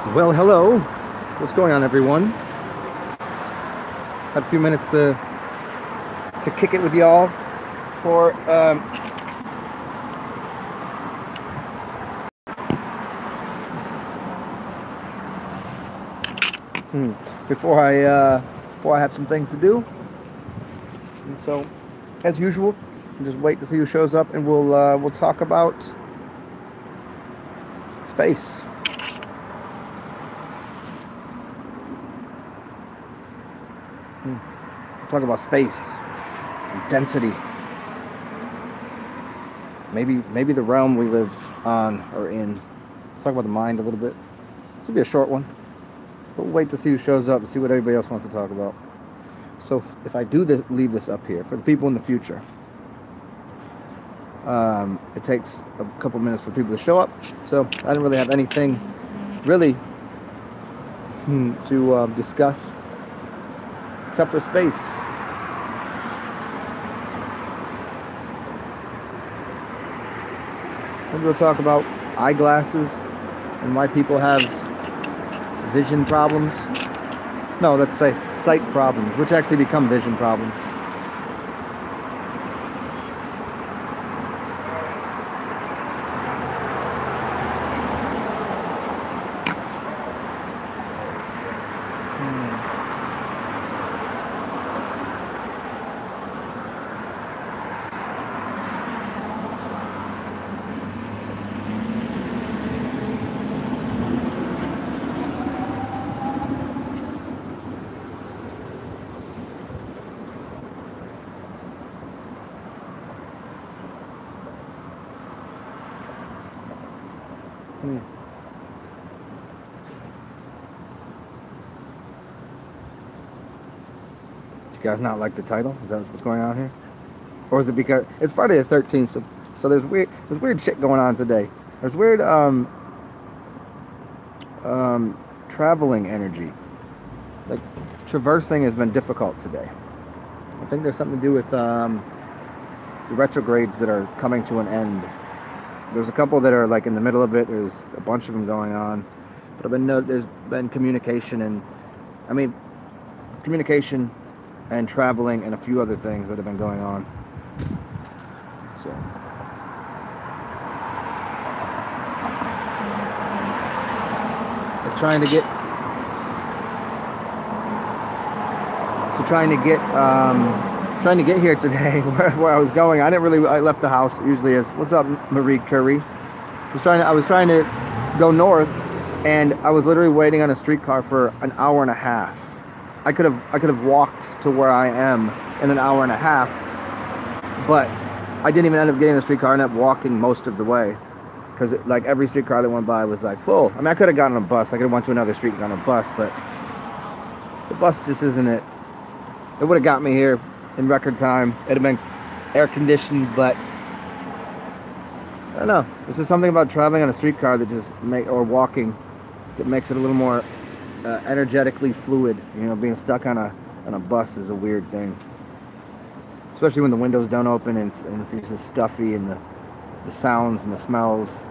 Well, hello. What's going on, everyone? Had a few minutes to kick it with y'all for before I have some things to do. And so, as usual, just wait to see who shows up, and we'll talk about space. Talk about space, and density. Maybe the realm we live on or in. Talk about the mind a little bit. This will be a short one, but we'll wait to see who shows up and see what everybody else wants to talk about. So if I do this, leave this up here for the people in the future. It takes a couple minutes for people to show up, so I didn't really have anything really to discuss except for space. Maybe we'll talk about eyeglasses and why people have vision problems. No, let's say sight problems, which actually become vision problems. You guys not like the title? Is that what's going on here? Or is it because it's Friday the 13th, so there's weird shit going on today. There's weird traveling energy. Like traversing has been difficult today. I think there's something to do with the retrogrades that are coming to an end. There's a couple that are like in the middle of it. There's a bunch of them going on, but there's been communication and traveling and a few other things that have been going on. So I'm trying to get here today where I was going. I left the house usually as, what's up, Marie Curry? I was trying to go north, and I was literally waiting on a streetcar for an hour and a half. I could have walked to where I am in an hour and a half, but I didn't even end up getting the streetcar. I ended up walking most of the way because like every streetcar that went by was like full. I mean, I could have gotten a bus. I could have went to another street and gotten a bus, but the bus just isn't it. It would have got me here in record time. It'd have been air conditioned, but I don't know. There's just something about traveling on a streetcar or walking that makes it a little more energetically fluid. You know, being stuck on a bus is a weird thing, especially when the windows don't open and it's just stuffy, and the sounds and the smells,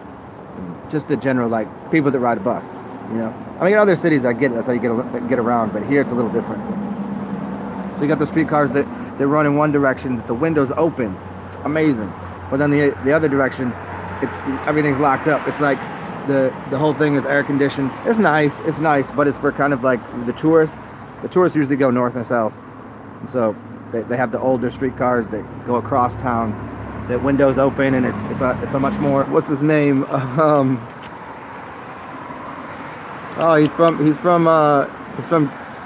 and just the general, like, people that ride a bus. You know, I mean, in other cities I get it, that's how you get around, but here it's a little different. So you got the streetcars that run in one direction, that the windows open. It's amazing, but then the other direction, everything's locked up. It's like the whole thing is air conditioned. It's nice, but it's for kind of like the tourists. The tourists usually go north and south, and so they have the older streetcars that go across town, that windows open, and it's a much more, what's his name? He's from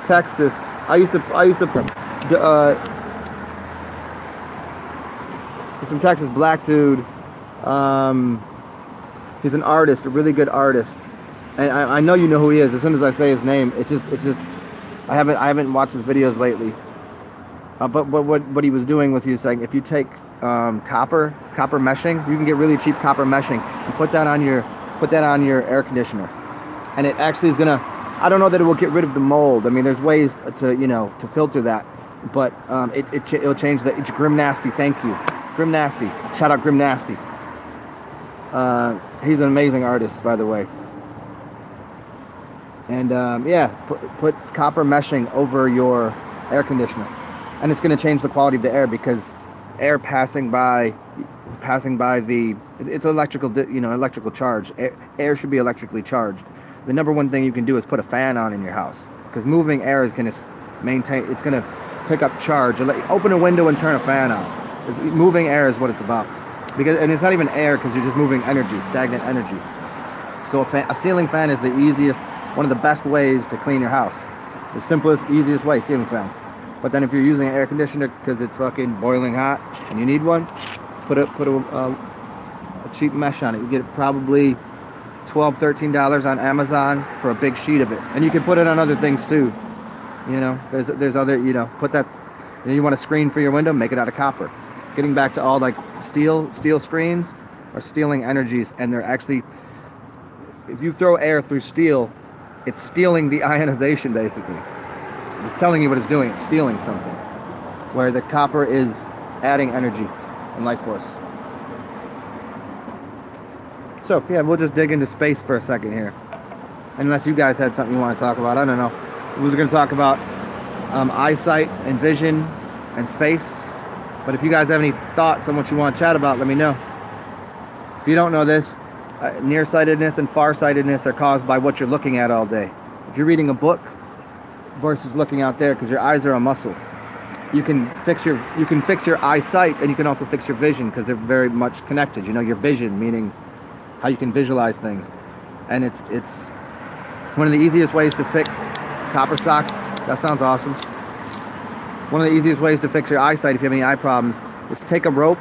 Texas. He's from Texas, black dude. He's an artist, a really good artist, and I know you know who he is. As soon as I say his name, it's just I haven't watched his videos lately. But what he was doing was, he was saying, if you take copper meshing, you can get really cheap copper meshing and put that on your air conditioner, and it actually is gonna. I don't know that it will get rid of the mold. I mean, there's ways to filter that, but it'll change the. It's Grim Nasty. Thank you, Grim Nasty. Shout out Grim Nasty. He's an amazing artist, by the way. And yeah, put copper meshing over your air conditioner, and it's going to change the quality of the air, because air passing by the, it's electrical, electrical charge. Air should be electrically charged. The number one thing you can do is put a fan on in your house, because moving air is going to it's going to pick up charge. Open a window and turn a fan on. Moving air is what it's about, and it's not even air, because you're just moving energy, stagnant energy. So a ceiling fan is the easiest, one of the best ways to clean your house. The simplest, easiest way, ceiling fan. But then if you're using an air conditioner because it's fucking boiling hot and you need one, put a cheap mesh on it. You get it probably $12, $13 on Amazon for a big sheet of it. And you can put it on other things too. There's other, put that, you want a screen for your window, make it out of copper. Getting back to all like steel screens are stealing energies, and they're actually, if you throw air through steel, it's stealing the ionization, basically. It's telling you what it's doing. It's stealing something. Where the copper is adding energy and life force. So, yeah, we'll just dig into space for a second here. Unless you guys had something you want to talk about. I don't know. We was going to talk about eyesight and vision and space. But if you guys have any thoughts on what you want to chat about, let me know. If you don't know this, nearsightedness and farsightedness are caused by what you're looking at all day. If you're reading a book versus looking out there, because your eyes are a muscle, you can fix your eyesight, and you can also fix your vision, because they're very much connected. Your vision, meaning how you can visualize things, and it's one of the easiest ways to fix copper socks. That sounds awesome. One of the easiest ways to fix your eyesight if you have any eye problems is take a rope,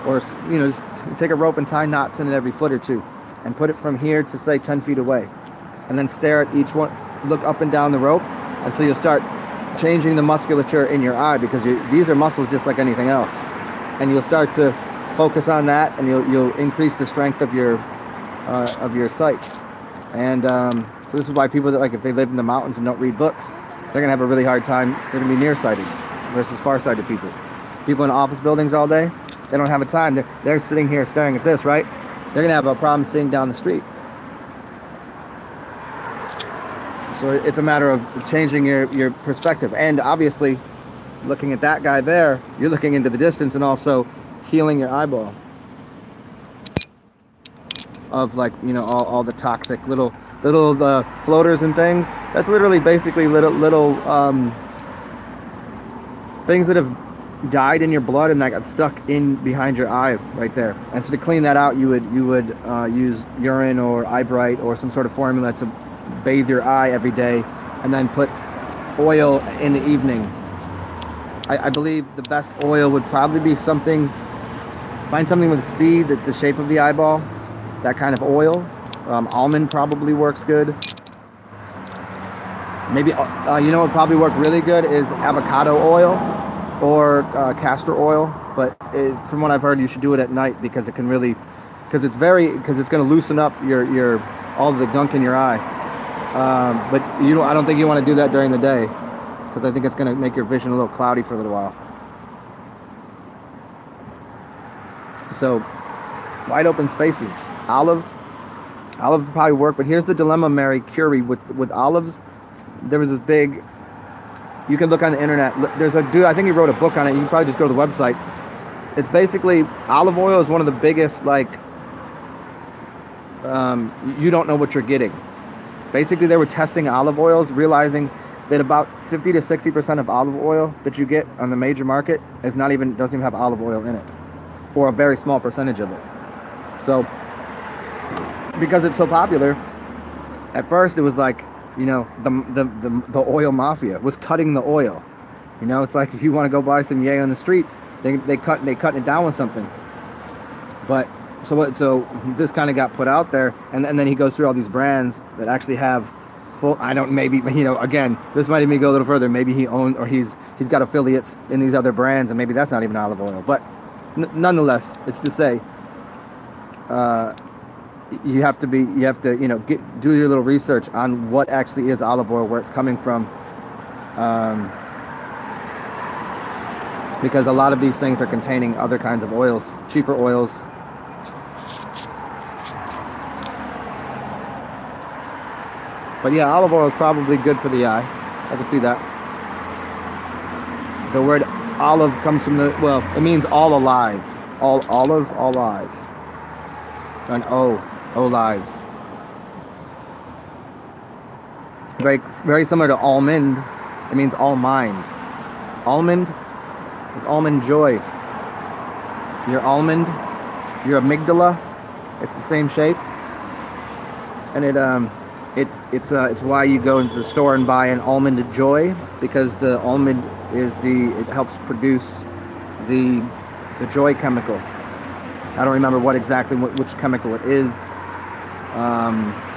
or just take a rope and tie knots in it every foot or two, and put it from here to say 10 feet away, and then stare at each one, look up and down the rope, and so you'll start changing the musculature in your eye, because these are muscles just like anything else, and you'll start to focus on that, and you'll increase the strength of your sight. And so this is why people that, like, if they live in the mountains and don't read books, they're gonna have a really hard time. They're gonna be nearsighted versus farsighted people. People in office buildings all day, they don't have a time. They're sitting here staring at this, right? They're gonna have a problem seeing down the street. So it's a matter of changing your perspective. And obviously, looking at that guy there, you're looking into the distance and also healing your eyeball of, like, all the toxic little floaters and things. That's literally basically little things that have died in your blood and that got stuck in behind your eye right there. And so to clean that out, you would use urine or eye bright or some sort of formula to bathe your eye every day, and then put oil in the evening. I believe the best oil would probably be find something with a seed that's the shape of the eyeball, that kind of oil. Almond probably works good. Maybe what probably work really good is avocado oil or castor oil, but from what I've heard, you should do it at night, because it's going to loosen up your all the gunk in your eye. But I don't think you want to do that during the day, because I think it's going to make your vision a little cloudy for a little while. So, wide open spaces. Olive would probably work, but here's the dilemma, Mary Curie, with olives. There was this big, you can look on the internet, there's a dude, I think he wrote a book on it, you can probably just go to the website. It's basically, olive oil is one of the biggest, like, you don't know what you're getting. Basically, they were testing olive oils, realizing that about 50 to 60% of olive oil that you get on the major market doesn't even have olive oil in it, or a very small percentage of it. So, because it's so popular, at first it was like, the oil mafia was cutting the oil. It's like if you want to go buy some yay on the streets, they cut it down with something. But so this kind of got put out there, and then he goes through all these brands that actually have full. Again, this might even go a little further. Maybe he owned, or he's got affiliates in these other brands, and maybe that's not even olive oil. But nonetheless, it's to say, you have to do your little research on what actually is olive oil, where it's coming from, because a lot of these things are containing other kinds of oils, cheaper oils. But yeah, olive oil is probably good for the eye. I can see that. The word olive comes from the, well, it means all alive. All olive, all alive. And alive. Very similar to almond. It means all mind. Almond is almond joy. Your almond, your amygdala, it's the same shape. And it's why you go into the store and buy an almond joy, because the almond it helps produce the joy chemical. I don't remember which chemical it is.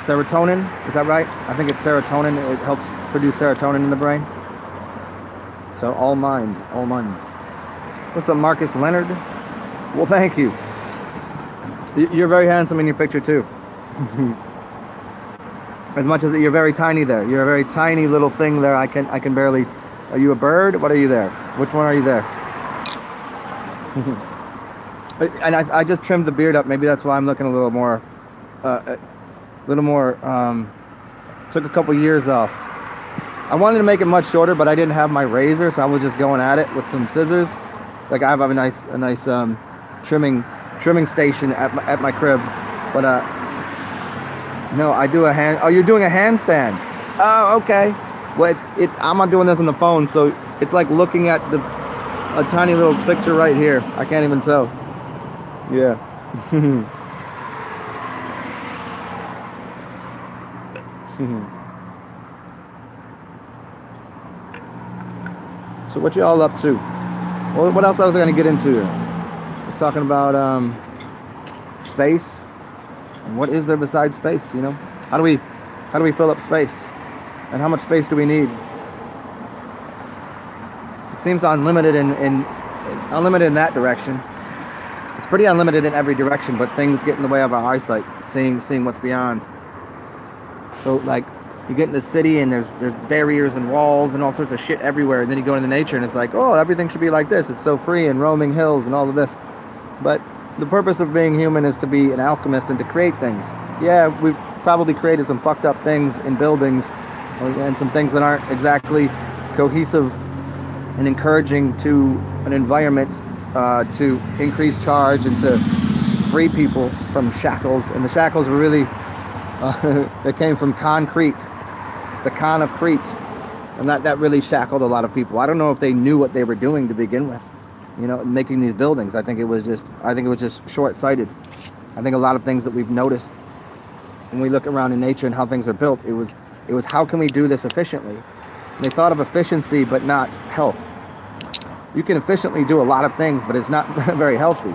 Serotonin, is that right? I think it's serotonin. It helps produce serotonin in the brain. So all mind. What's up, Marcus Leonard? Well, thank you. You're very handsome in your picture too. As much as you're very tiny there. You're a very tiny little thing there. I can barely. Are you a bird? What are you there? Which one are you there? And I just trimmed the beard up. Maybe that's why I'm looking a little more. Took a couple years off. I wanted to make it much shorter, but I didn't have my razor, so I was just going at it with some scissors. Like I have a nice trimming station at my crib, but no, I do a hand. Oh, you're doing a handstand. Oh, okay. Well, I'm not doing this on the phone, so it's like looking at a tiny little picture right here. I can't even tell. Yeah. So what y'all up to? Well, what else I was going to get into? We're talking about space. And what is there besides space? You know, how do we fill up space? And how much space do we need? It seems unlimited unlimited in that direction. It's pretty unlimited in every direction, but things get in the way of our eyesight, seeing what's beyond. So like you get in the city and there's barriers and walls and all sorts of shit everywhere, and then you go into nature and it's like, oh, everything should be like this. It's so free and roaming hills and all of this. But the purpose of being human is to be an alchemist and to create things. Yeah, we've probably created some fucked up things in buildings and some things that aren't exactly cohesive and encouraging to an environment to increase charge and to free people from shackles. And the shackles were really it came from concrete, the con of Crete, and that really shackled a lot of people. I don't know if they knew what they were doing to begin with, you know, making these buildings. I think it was just short-sighted. I think a lot of things that we've noticed when we look around in nature and how things are built, it was how can we do this efficiently? And they thought of efficiency but not health. You can efficiently do a lot of things, but it's not very healthy.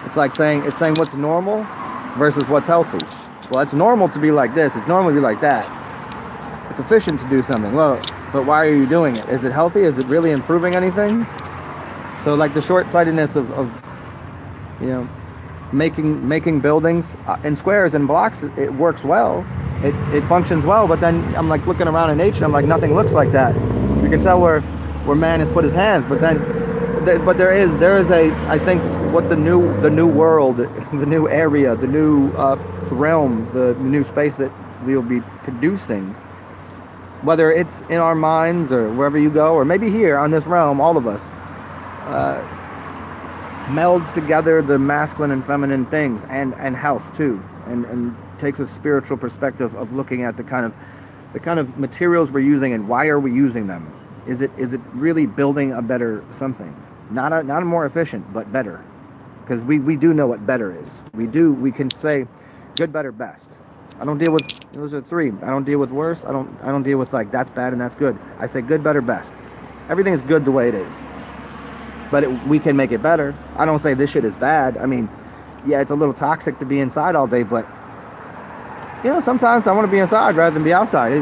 It's saying what's normal versus what's healthy. Well, it's normal to be like this. It's normal to be like that. It's efficient to do something. Well, but why are you doing it? Is it healthy? Is it really improving anything? So like the short-sightedness of you know, making buildings in squares and blocks, it works well. It functions well, but then I'm like looking around in nature, I'm like, nothing looks like that. You can tell where man has put his hands, but there is I think what the new world, the new area, the new realm, the new space that we will be producing, whether it's in our minds or wherever you go, or maybe here on this realm, all of us, melds together the masculine and feminine things and health too, and takes a spiritual perspective of looking at the kind of materials we're using and why are we using them. Is it really building a better something? Not a more efficient, but better. Because we do know what better is. We can say good, better, best. I don't deal with, those are three. I don't deal with worse. I don't deal with like that's bad and that's good. I say good, better, best. Everything is good the way it is. But we can make it better. I don't say this shit is bad. I mean, yeah, it's a little toxic to be inside all day, but you know, sometimes I want to be inside rather than be outside.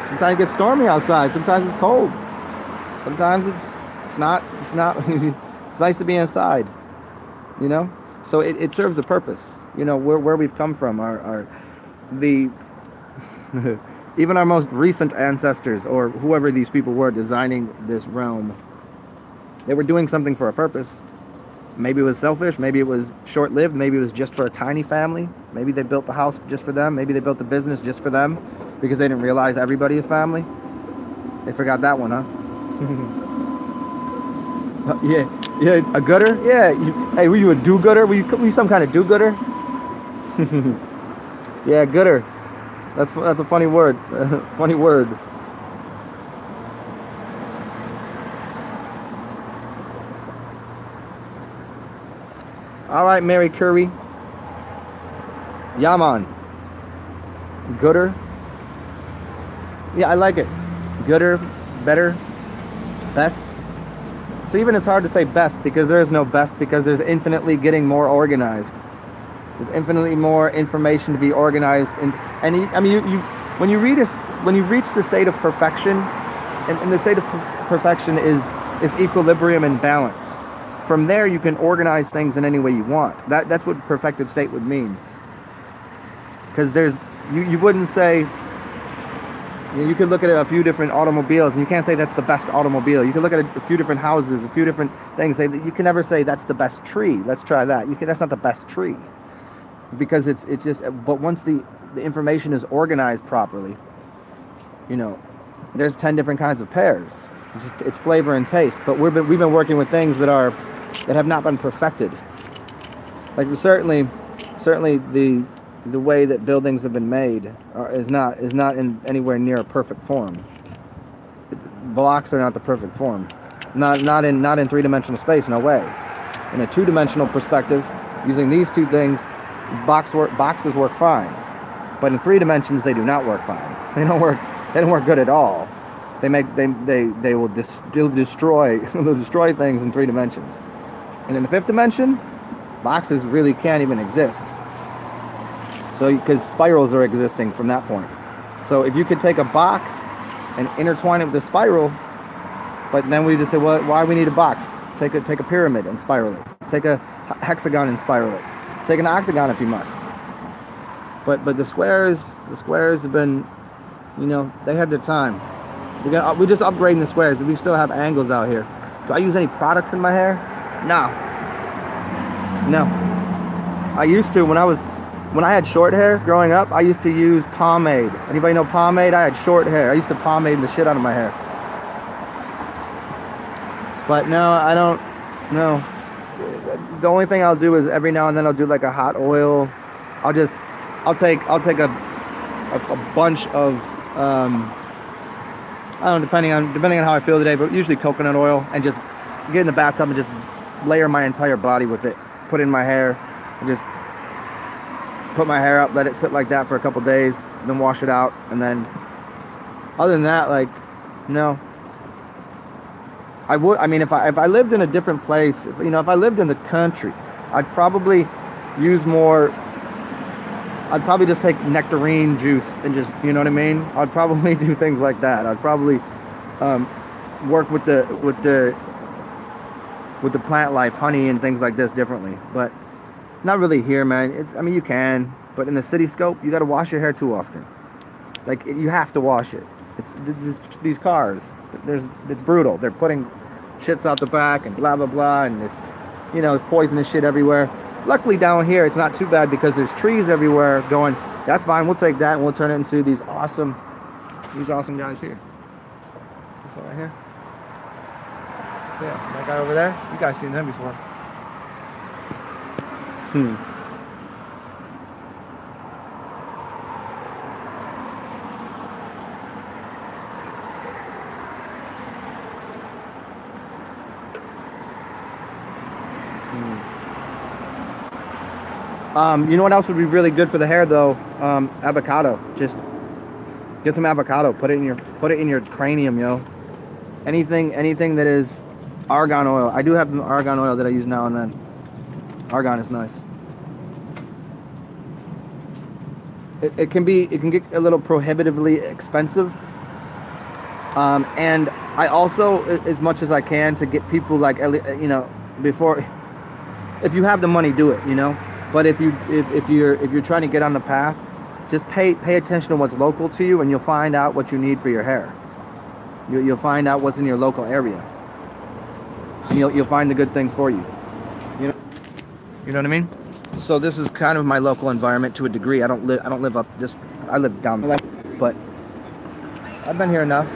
Sometimes it gets stormy outside. Sometimes it's cold. Sometimes it's not. It's nice to be inside, you know. So it serves a purpose. You know, where we've come from, even our most recent ancestors or whoever these people were designing this realm, they were doing something for a purpose. Maybe it was selfish. Maybe it was short-lived. Maybe it was just for a tiny family. Maybe they built the house just for them. Maybe they built the business just for them because they didn't realize everybody is family. They forgot that one, huh? Yeah, a gooder? Yeah. Hey, were you a do-gooder? Were you some kind of do-gooder? Yeah, gooder. That's a funny word. Funny word. All right, Mary Curry. Yaman. Gooder. Yeah, I like it. Gooder, better, best. So even it's hard to say best because there is no best because there's infinitely getting more organized. There's infinitely more information to be organized, and I mean you when you reach the state of perfection, and the state of perfection is equilibrium and balance. From there, you can organize things in any way you want. That's what perfected state would mean. Because you wouldn't say, you could look at a few different automobiles, and you can't say that's the best automobile. You could look at a few different houses, a few different things. You can never say that's the best tree. Let's try that. That's not the best tree. Because it's just, but once the information is organized properly, there's 10 different kinds of pears. It's flavor and taste. But we've been working with things that have not been perfected. Like certainly the way that buildings have been made is not in anywhere near a perfect form. Blocks are not the perfect form. Not in three-dimensional space, no way. In a two-dimensional perspective, using these two things, boxes work fine. But in 3 dimensions, they do not work fine. They don't work good at all. They will destroy things in 3 dimensions. And in the 5th dimension, boxes really can't even exist. So because spirals are existing from that point. So if you could take a box and intertwine it with a spiral, but then we just say, well, why we need a box? Take a pyramid and spiral it. Take a hexagon and spiral it. Take an octagon if you must. But the squares have been, they had their time. We're just upgrading the squares. We still have angles out here. Do I use any products in my hair? No. I used to when I had short hair growing up. I used to use pomade. Anybody know pomade? I had short hair. I used to pomade the shit out of my hair. But no, I don't. No. The only thing I'll do is every now and then I'll do like a hot oil. I'll take a bunch of I don't know, depending on how I feel today, but usually coconut oil, and just get in the bathtub and just layer my entire body with it. Put it in my hair and just put my hair up, let it sit like that for a couple days, then wash it out, and then other than that, like, no. I mean, if I lived in a different place, if I lived in the country, I'd probably use more. I'd probably just take nectarine juice and just, you know what I mean? I'd probably do things like that. I'd probably work with the plant life, honey and things like this differently. But not really here, man. You can, but in the city scope, you got to wash your hair too often. Like, you have to wash it. It's these cars. It's brutal. They're putting shits out the back and blah blah blah, and there's poisonous shit everywhere. Luckily down here it's not too bad because there's trees everywhere going, that's fine, we'll take that and we'll turn it into these awesome guys here. This one right here. Yeah, that guy over there. You guys seen them before. You know what else would be really good for the hair though? Avocado. Just get some avocado. Put it in your cranium, yo. Anything that is argan oil. I do have some argan oil that I use now and then. Argan is nice. It can get a little prohibitively expensive. And I also, as much as I can, to get people before, if you have the money, do it, But if you're trying to get on the path, just pay attention to what's local to you, and you'll find out what you need for your hair. You'll find out what's in your local area, and you'll find the good things for you. You know what I mean? So this is kind of my local environment to a degree. I don't live up this. I live down, but I've been here enough.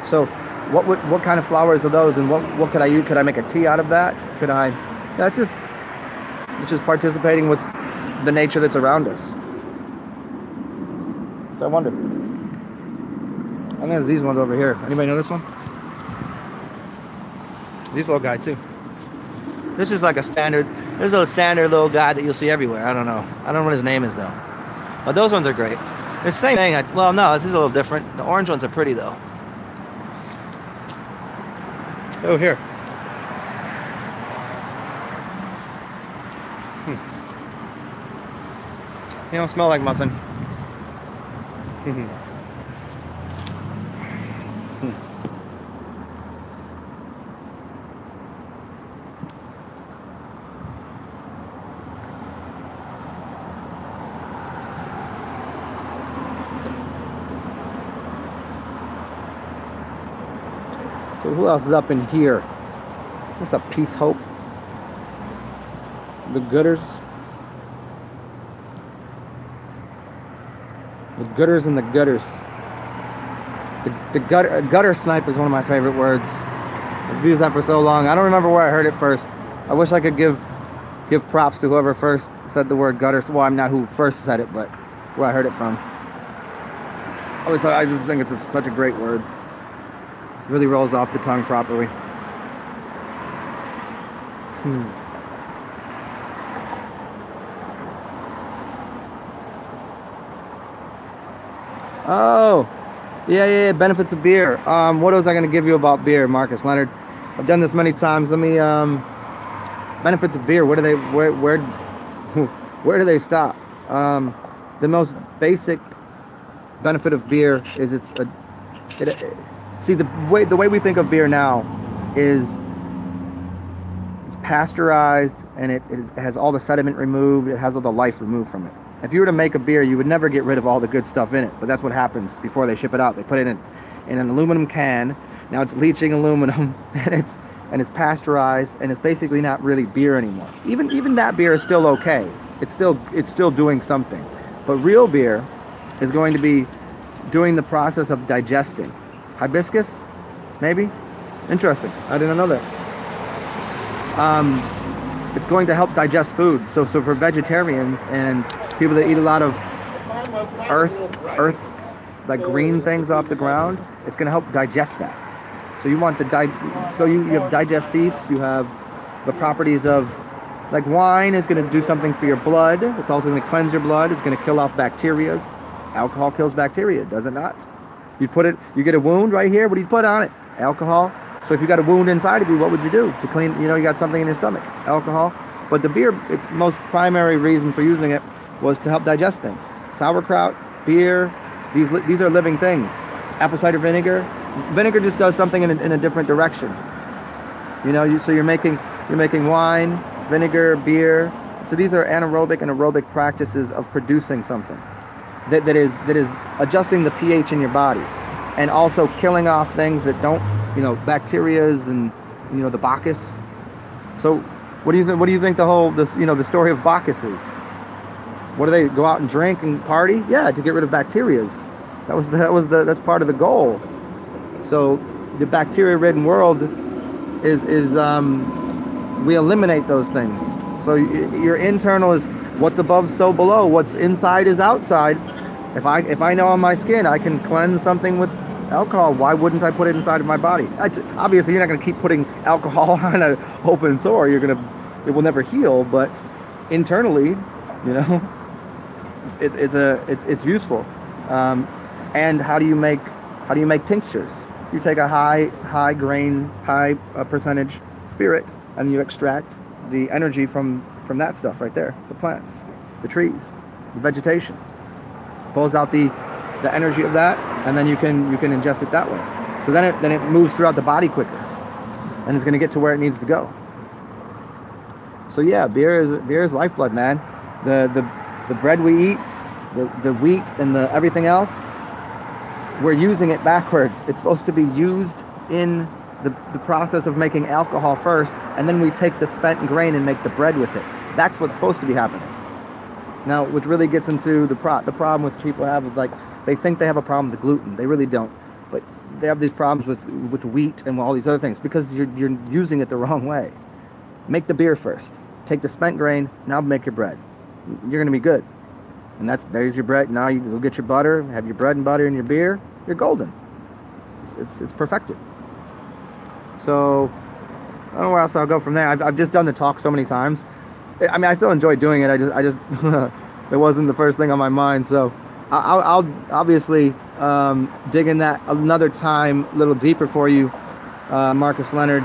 So what kind of flowers are those, and what could I use? Could I make a tea out of that? Could I? That's just participating with the nature that's around us. So I wonder. I think there's these ones over here. Anybody know this one? This little guy too. This is like a standard. This is a standard little guy that you'll see everywhere. I don't know. I don't know what his name is though. But those ones are great. It's the same thing. Well, no, this is a little different. The orange ones are pretty though. Oh, here. They don't smell like nothing. So who else is up in here? What's up, Peace Hope? The Gooders. The Gooders and the Gutters. The gutter snipe is one of my favorite words. I've used that for so long. I don't remember where I heard it first. I wish I could give props to whoever first said the word gutter. Well, I'm not who first said it, but where I heard it from. I just think it's such a great word. It really rolls off the tongue properly. Oh, yeah. Benefits of beer. What was I going to give you about beer, Marcus Leonard? I've done this many times. Let me. Benefits of beer. Where do they stop? The most basic benefit of beer is see, the way we think of beer now is it's pasteurized and it has all the sediment removed. It has all the life removed from it. If you were to make a beer, you would never get rid of all the good stuff in it, but that's what happens before they ship it out. They put it in an aluminum can. Now it's leaching aluminum, and it's pasteurized, and it's basically not really beer anymore. Even that beer is still okay. It's still doing something. But real beer is going to be doing the process of digesting. Hibiscus, maybe? Interesting. I didn't know that. It's going to help digest food. So for vegetarians and people that eat a lot of earth, like green things off the ground, it's going to help digest that. So you want you have digestives. You have the properties of, like wine is going to do something for your blood. It's also going to cleanse your blood. It's going to kill off bacteria. Alcohol kills bacteria, does it not? You get a wound right here. What do you put on it? Alcohol. So if you got a wound inside of you, what would you do to clean? You got something in your stomach. Alcohol. But the beer, its most primary reason for using it was to help digest things. Sauerkraut, beer, these are living things. Apple cider vinegar. Vinegar just does something in a different direction. So you're making wine, vinegar, beer. So these are anaerobic and aerobic practices of producing something that is adjusting the pH in your body, and also killing off things that don't, bacterias and the Bacchus. So what do you think the story of Bacchus is? What do they go out and drink and party? Yeah, to get rid of bacterias. That's part of the goal. So the bacteria-ridden world is we eliminate those things. So your internal is what's above, so below. What's inside is outside. If I know on my skin I can cleanse something with alcohol, why wouldn't I put it inside of my body? Obviously, you're not going to keep putting alcohol on an open sore. It will never heal. But internally, it's useful. And how do you make tinctures? You take a high grain, high percentage spirit, and you extract the energy from that stuff right there, the plants, the trees, the vegetation. Pulls out the energy of that, and then you can ingest it that way. So then it moves throughout the body quicker, and it's going to get to where it needs to go. So yeah, beer is lifeblood, man. The bread we eat, the wheat and the everything else, we're using it backwards. It's supposed to be used in the process of making alcohol first, and then we take the spent grain and make the bread with it. That's what's supposed to be happening. Now, which really gets into the problem with people have is like, they think they have a problem with gluten. They really don't. But they have these problems with wheat and all these other things because you're using it the wrong way. Make the beer first. Take the spent grain, now make your bread. You're going to be good. And there's your bread. Now you go get your butter, have your bread and butter in your beer. You're golden. It's perfected. So I don't know where else I'll go from there. I've just done the talk so many times. I mean, I still enjoy doing it. I just it wasn't the first thing on my mind. So I'll obviously dig in that another time, a little deeper for you, Marcus Leonard.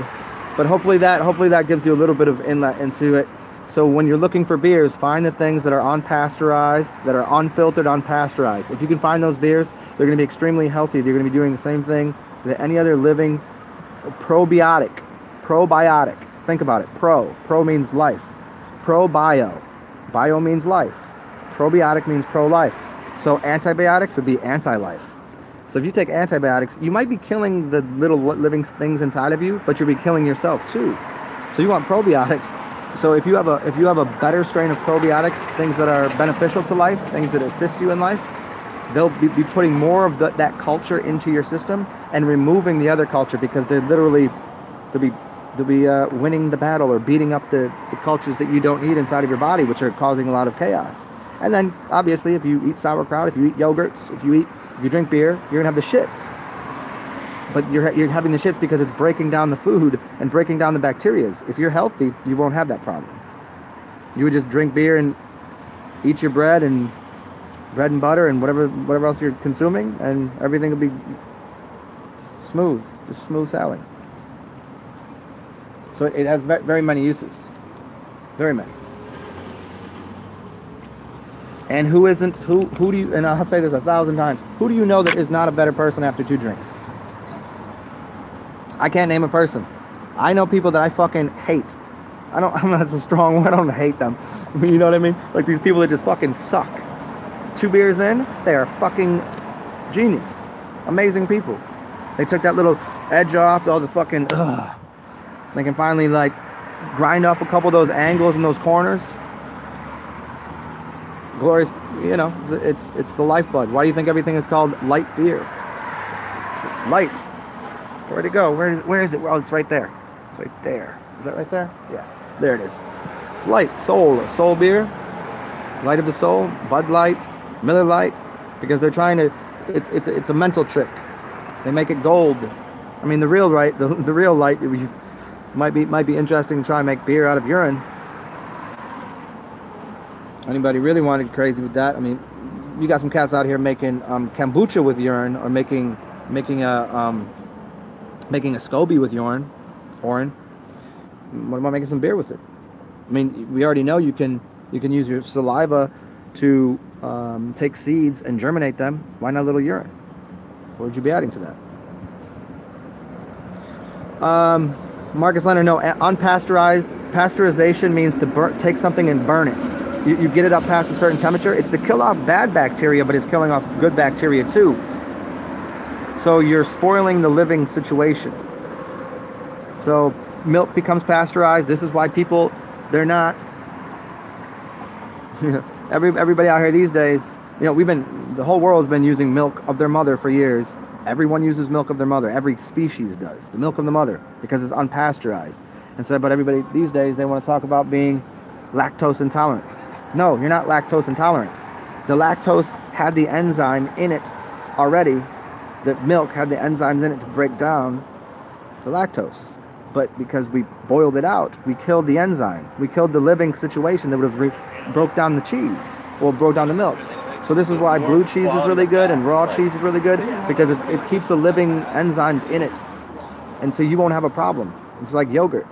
But hopefully that gives you a little bit of inlet into it. So when you're looking for beers, find the things that are unpasteurized, that are unfiltered, unpasteurized. If you can find those beers, they're going to be extremely healthy. They're going to be doing the same thing that any other living probiotic. Think about it. Pro means life. Probio. Bio means life. Probiotic means pro-life. So antibiotics would be anti-life. So if you take antibiotics, you might be killing the little living things inside of you, but you'll be killing yourself too. So you want probiotics. So if you have a better strain of probiotics, things that are beneficial to life, things that assist you in life, they'll be putting more of that culture into your system and removing the other culture because they'll be winning the battle or beating up the cultures that you don't need inside of your body, which are causing a lot of chaos. And then obviously, if you eat sauerkraut, if you eat yogurts, if you drink beer, you're gonna have the shits. But you're having the shits because it's breaking down the food and breaking down the bacteria. If you're healthy, you won't have that problem. You would just drink beer and eat your bread and butter and whatever else you're consuming, and everything will be smooth, just smooth sailing. So it has very many uses, very many. And who do you? And I'll say this 1,000 times. Who do you know that is not a better person after 2 drinks? I can't name a person. I know people that I fucking hate. That's a strong word. I don't hate them. I mean, you know what I mean? Like these people that just fucking suck. 2 beers in, they are fucking genius. Amazing people. They took that little edge off, all the fucking They can finally like grind off a couple of those angles and those corners. Glorious, you know, it's the lifeblood. Why do you think everything is called light beer? Light. Where'd it go? Where is it? Oh, it's right there. It's right there. Is that right there? Yeah. There it is. It's light. Soul beer. Light of the soul. Bud Light. Miller Light. Because they're trying to. It's a mental trick. They make it gold. I mean, the real light. Might be interesting to try and make beer out of urine. Anybody really wanted crazy with that? I mean, you got some cats out here making kombucha with urine, or making a SCOBY with urine. What about making some beer with it? I mean, we already know you can use your saliva to take seeds and germinate them. Why not a little urine? What would you be adding to that? Marcus Leonard, no, unpasteurized. Pasteurization means to take something and burn it. You get it up past a certain temperature. It's to kill off bad bacteria, but it's killing off good bacteria too. So you're spoiling the living situation. So milk becomes pasteurized. This is why people, they're not, everybody out here these days, you know, the whole world's been using milk of their mother for years. Everyone uses milk of their mother. Every species does. The milk of the mother, because it's unpasteurized. And so, but everybody these days, they want to talk about being lactose intolerant. No, you're not lactose intolerant. The lactose had the enzyme in it already. The milk had the enzymes in it to break down the lactose. But because we boiled it out, we killed the enzyme. We killed the living situation that would have broke down the cheese or broke down the milk. So this is why blue cheese is really good and raw cheese is really good, because it keeps the living enzymes in it. And so you won't have a problem. It's like yogurt.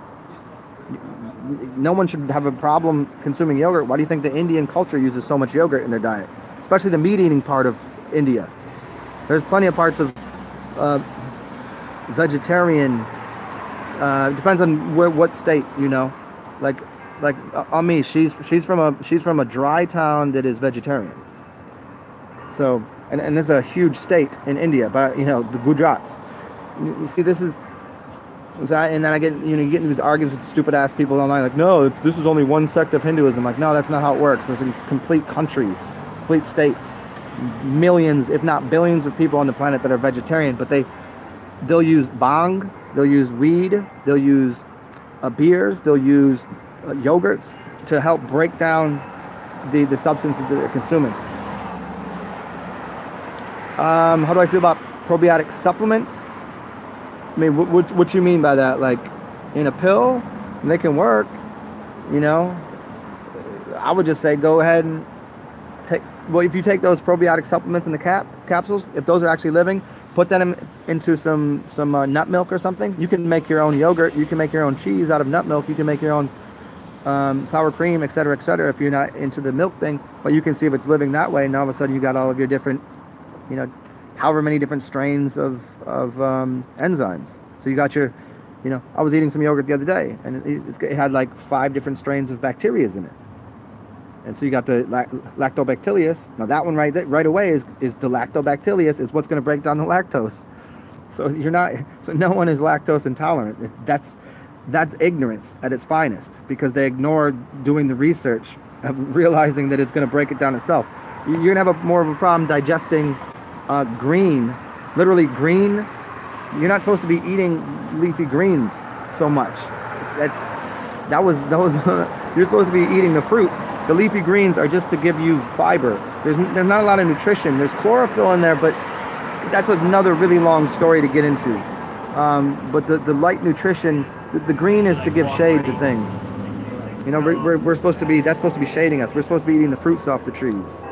No one should have a problem consuming yogurt. Why do you think the Indian culture uses so much yogurt in their diet? Especially the meat-eating part of India. There's plenty of parts of vegetarian. It depends on what state, you know. Like Ami, she's from a dry town that is vegetarian. So, and this is a huge state in India, but you know, the Gujarats. You see, this is And then I get, you get into these arguments with stupid ass people online, like, no, this is only one sect of Hinduism. Like, no, that's not how it works. There's complete countries, complete states, millions, if not billions of people on the planet that are vegetarian, but they'll use bhang, they'll use weed, they'll use beers, they'll use yogurts to help break down the substance that they're consuming. How do I feel about probiotic supplements? I mean, what you mean by that? Like, in a pill? They can work, I would just say go ahead and take... Well, if you take those probiotic supplements in the capsules, if those are actually living, put them into some nut milk or something. You can make your own yogurt. You can make your own cheese out of nut milk. You can make your own sour cream, etc., if you're not into the milk thing. But you can see if it's living that way, and all of a sudden you got all of your different, however many different strains of enzymes. So you got your, I was eating some yogurt the other day, and it had like 5 different strains of bacteria in it. And so you got the lactobacillus. Now that one right away is the lactobacillus is what's going to break down the lactose. So no one is lactose intolerant. That's ignorance at its finest, because they ignore doing the research of realizing that it's going to break it down itself. You're going to have more of a problem digesting green, literally green. You're not supposed to be eating leafy greens so much. You're supposed to be eating the fruit. The leafy greens are just to give you fiber. There's not a lot of nutrition. There's chlorophyll in there, but that's another really long story to get into. But the light nutrition, the green is to give shade to things. We're supposed to be, that's supposed to be shading us. We're supposed to be eating the fruits off the trees.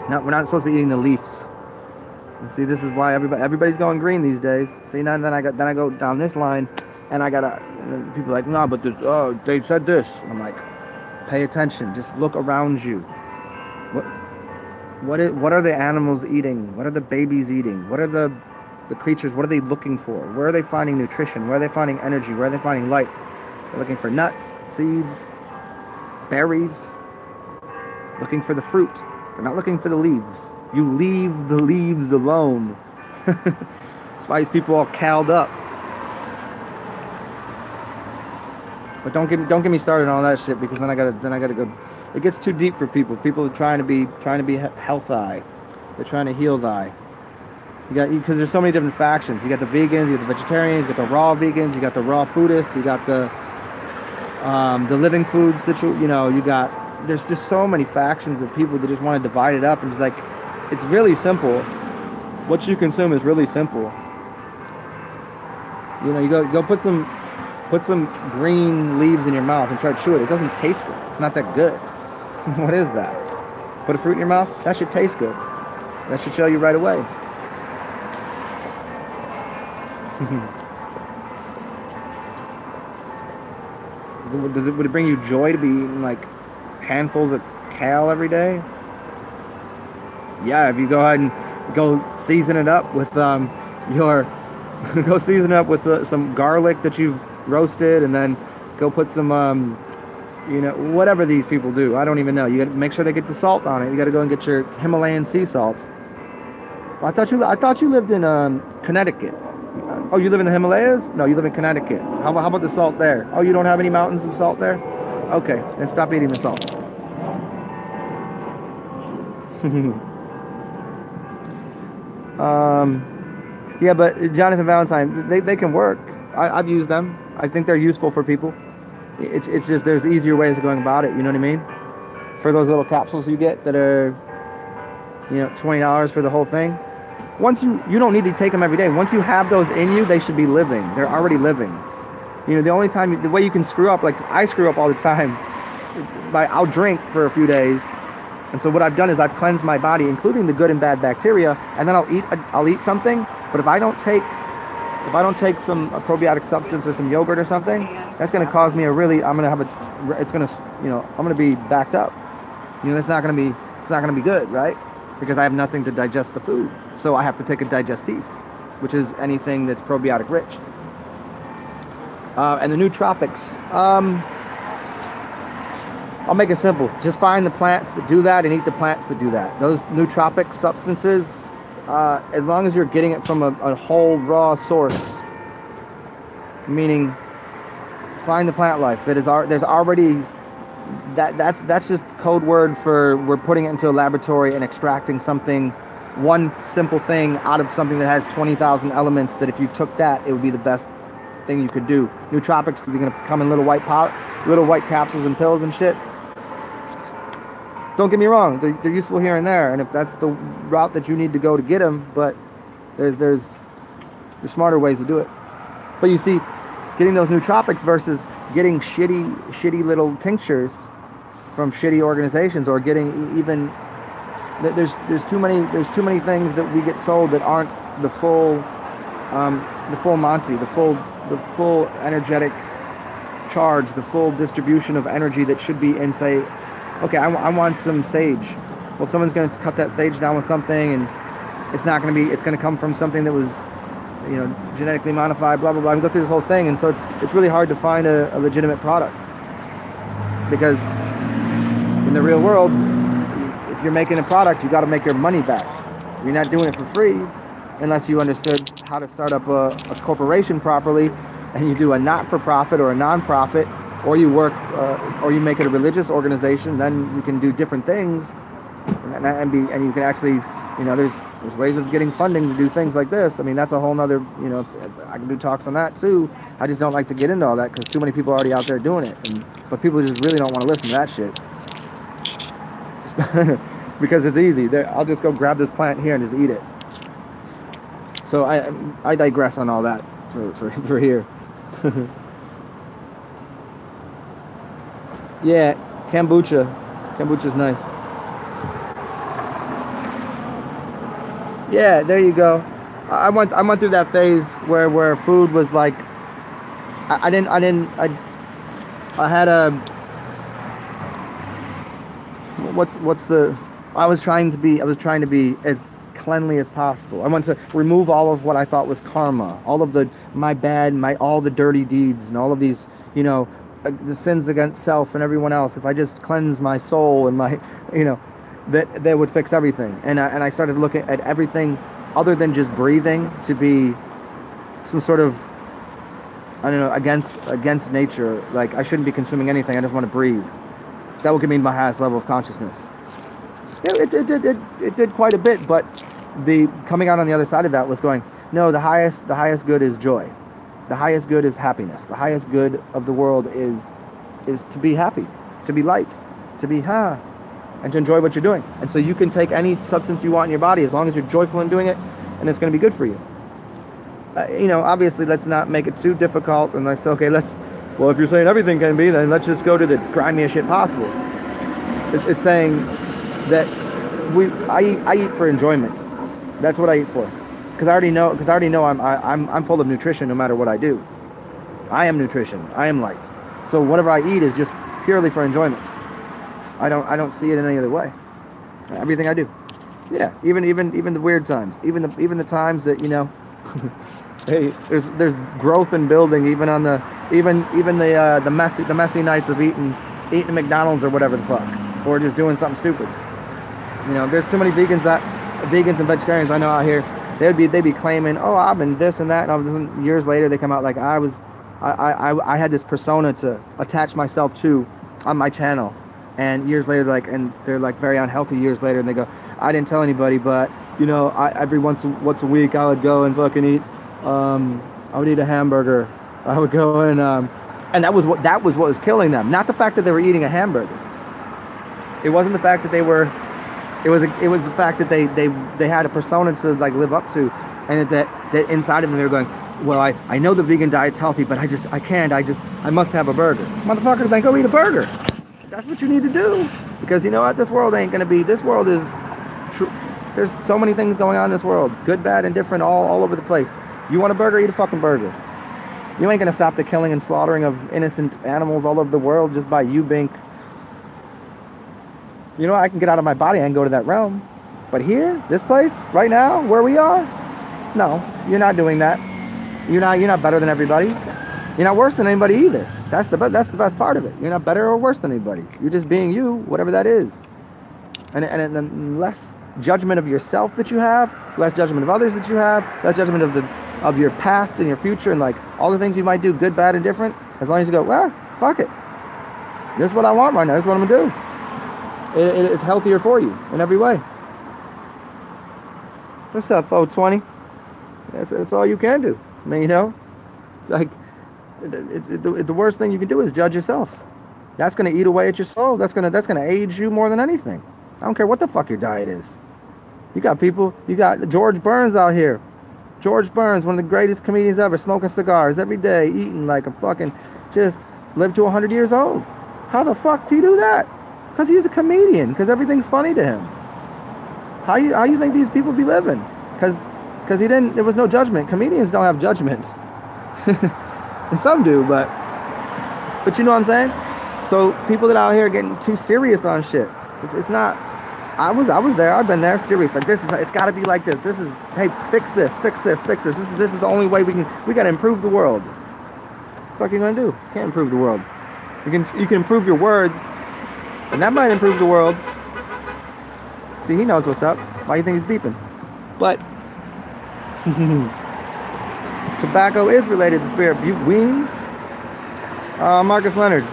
We're not supposed to be eating the leaves. See, this is why everybody's going green these days. See, now then I go down this line, and and people are like, no, but this, they said this. And I'm like, pay attention. Just look around you. What are the animals eating? What are the babies eating? What are the creatures? What are they looking for? Where are they finding nutrition? Where are they finding energy? Where are they finding light? They're looking for nuts, seeds, berries. Looking for the fruit. They're not looking for the leaves. You leave the leaves alone. That's why these people all cowled up. But don't get me started on all that shit, because then I gotta go. It gets too deep for people. People are trying to be health-eye. They're trying to heal thy. Because there's so many different factions. You got the vegans, you got the vegetarians, you got the raw vegans, you got the raw foodists, you got the living food situation. There's just so many factions of people that just want to divide it up, and just like, it's really simple. What you consume is really simple. You go put some green leaves in your mouth and start chewing it. It doesn't taste good. It's not that good. What is that? Put a fruit in your mouth? That should taste good. That should show you right away. Would it bring you joy to be eating like handfuls of kale every day? Yeah, if you go ahead and go season it up with some garlic that you've roasted, and then go put some whatever these people do. I don't even know. You got to make sure they get the salt on it. You got to go and get your Himalayan sea salt. Well, I thought you lived in Connecticut. Oh, you live in the Himalayas? No, you live in Connecticut. How about the salt there? Oh, you don't have any mountains of salt there? Okay, then stop eating the salt. Yeah, but Jonathan Valentine, they can work. I've used them. I think they're useful for people. It's just there's easier ways of going about it. You know what I mean? For those little capsules you get that are, $20 for the whole thing. Once you don't need to take them every day. Once you have those in you, they should be living. They're already living. The way you can screw up, like I screw up all the time. I'll drink for a few days. And so what I've done is I've cleansed my body, including the good and bad bacteria, and then I'll eat something. But if I don't take some probiotic substance or some yogurt or something, that's going to cause me I'm going to be backed up. It's not going to be good, right? Because I have nothing to digest the food. So I have to take a digestif, which is anything that's probiotic rich. And the nootropics. I'll make it simple. Just find the plants that do that and eat the plants that do that. Those nootropic substances, as long as you're getting it from a whole raw source, meaning find the plant life that is there's already that's just code word for we're putting it into a laboratory and extracting something, one simple thing out of something that has 20,000 elements, that if you took that, it would be the best thing you could do. Nootropics, they're gonna come in little white capsules and pills and shit. Don't get me wrong, they're useful here and there, and if that's the route that you need to go to get them, but there's smarter ways to do it. But you see, getting those nootropics versus getting shitty little tinctures from shitty organizations, or getting even there's too many things that we get sold that aren't the full Monty, the full energetic charge, the full distribution of energy that should be in, say, okay, I want some sage. Well, someone's going to cut that sage down with something, and it's going to come from something that was, genetically modified, blah, blah, blah. I'm go through this whole thing, and so it's really hard to find a legitimate product. Because in the real world, if you're making a product, you got to make your money back. You're not doing it for free unless you understood how to start up a corporation properly, and you do a not-for-profit or a non-profit, or you work, or you make it a religious organization. Then you can do different things, and you can actually, there's ways of getting funding to do things like this. I mean, that's a whole nother, I can do talks on that too. I just don't like to get into all that because too many people are already out there doing it, but people just really don't want to listen to that shit. Because it's easy. I'll just go grab this plant here and just eat it. So I digress on all that for here. Yeah, kombucha. Kombucha's nice. Yeah, there you go. I went through that phase where food was like, I had a, I was trying to be as cleanly as possible. I want to remove all of what I thought was karma, all of all the dirty deeds, and all of these, the sins against self and everyone else. If I just cleanse my soul and my, that would fix everything. And I started looking at everything other than just breathing to be some sort of, I don't know, against nature. Like, I shouldn't be consuming anything. I just want to breathe. That would give me my highest level of consciousness. It did quite a bit, but the coming out on the other side of that was going, no, the highest good is joy. The highest good is happiness. The highest good of the world is to be happy, to be light, to be and to enjoy what you're doing. And so you can take any substance you want in your body as long as you're joyful in doing it, and it's going to be good for you. Obviously, let's not make it too difficult, and let's, okay, well, if you're saying everything can be, then let's just go to the grimiest shit possible. It's saying that I eat for enjoyment. That's what I eat for. Because I already know I'm full of nutrition no matter what I do. I am nutrition. I am light. So whatever I eat is just purely for enjoyment. I don't see it in any other way. Everything I do. Yeah, even the weird times, even the times that, hey, there's growth and building even on the messy nights of eating McDonald's or whatever the fuck, or just doing something stupid. There's too many vegans and vegetarians I know out here. They'd be claiming, oh, I've been this and that, and years later they come out like I had this persona to attach myself to on my channel, and years later they're like very unhealthy years later, and they go, I didn't tell anybody, but every once a week I would go and fucking eat, I would eat a hamburger. I would go and that was what was killing them, not the fact that they were eating a hamburger. It wasn't the fact that they were. It was the fact that they had a persona to like live up to, and that inside of them they were going, well, I know the vegan diet's healthy, but I must have a burger. Motherfucker, then go eat a burger. That's what you need to do, because you know what, this world ain't gonna be. This world is true. There's so many things going on in this world, good, bad, and different, all over the place. You want a burger? Eat a fucking burger. You ain't gonna stop the killing and slaughtering of innocent animals all over the world just by you being. I can get out of my body and go to that realm. But here, this place, right now, where we are, no, you're not doing that. You're not better than everybody. You're not worse than anybody either. That's the best part of it. You're not better or worse than anybody. You're just being you, whatever that is. And then less judgment of yourself that you have, less judgment of others that you have, less judgment of of your past and your future and like all the things you might do, good, bad, and different. As long as you go, well, fuck it. This is what I want right now. This is what I'm gonna do. It's healthier for you in every way. What's up, 420? That's all you can do. I mean, you know, it's like the worst thing you can do is judge yourself. That's gonna eat away at your soul. That's gonna age you more than anything. I don't care what the fuck your diet is. You got George Burns out here. George Burns, one of the greatest comedians ever, smoking cigars every day, eating like a fucking, just lived to 100 years old. How the fuck do you do that? Because he's a comedian, because everything's funny to him. How you think these people be living? Because there was no judgment. Comedians don't have judgments. And some do, but you know what I'm saying? So people that out here are getting too serious on shit. It's not. I was there. I've been there. Serious. Like it's got to be like this. This is, hey, fix this. This is the only way we got to improve the world. What the fuck are you gonna do? Can't improve the world. You can improve your words, and that might improve the world. See, he knows what's up. Why do you think he's beeping? But tobacco is related to spirit. Ween. Marcus Leonard.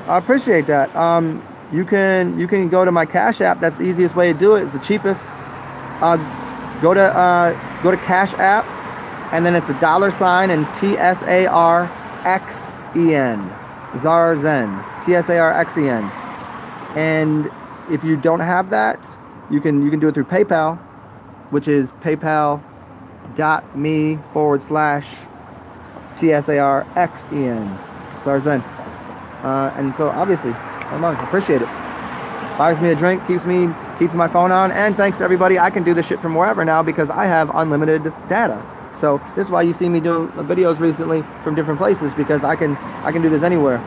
I appreciate that. You can go to my Cash App. That's the easiest way to do it. It's the cheapest. Go to Cash App, and then it's a $sign and TsarXen. TsarXen. TsarXen. And if you don't have that, you can do it through PayPal, which is paypal.me/TsarXen. TsarXen. And so obviously, I appreciate it. Buys me a drink, keeps my phone on, and thanks to everybody, I can do this shit from wherever now because I have unlimited data. So this is why you see me doing videos recently from different places, because I can do this anywhere.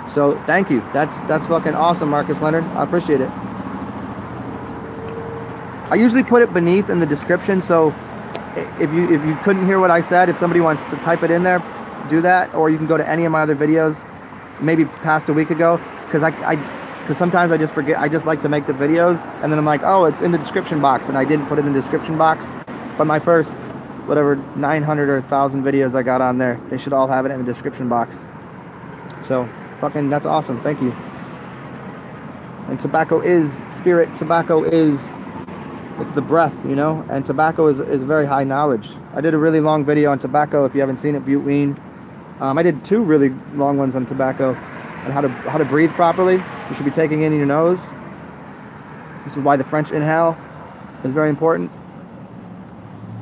So thank you. That's fucking awesome, Marcus Leonard. I appreciate it. I usually put it beneath in the description, so if you couldn't hear what I said, if somebody wants to type it in there, do that, or you can go to any of my other videos, maybe past a week ago, because sometimes I just forget. I just like to make the videos, and then I'm like, oh, it's in the description box, and I didn't put it in the description box. But my first, whatever, 900 or 1,000 videos I got on there, they should all have it in the description box. So, fucking, that's awesome. Thank you. And tobacco is spirit. Tobacco is, it's the breath, you know? And tobacco is very high knowledge. I did a really long video on tobacco. If you haven't seen it, Buteween. I did 2 really long ones on tobacco and how to breathe properly. You should be taking in your nose. This is why the French inhale is very important.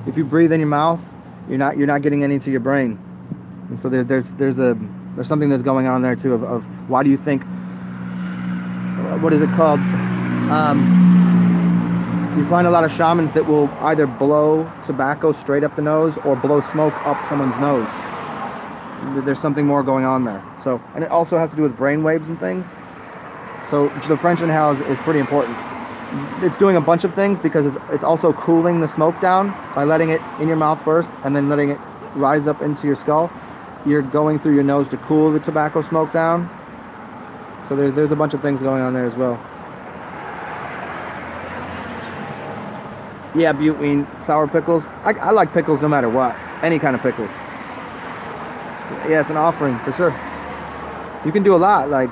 If you breathe in your mouth, you're not getting any to your brain. And so there's something that's going on there too of why do you think, what is it called? You find a lot of shamans that will either blow tobacco straight up the nose or blow smoke up someone's nose. There's something more going on there. So, and it also has to do with brain waves and things. So the French inhale is pretty important. It's doing a bunch of things because it's also cooling the smoke down by letting it in your mouth first and then letting it rise up into your skull. You're going through your nose to cool the tobacco smoke down. So there's a bunch of things going on there as well. Yeah, Buteween, sour pickles. I like pickles no matter what. Any kind of pickles. Yeah, it's an offering for sure. You can do a lot, like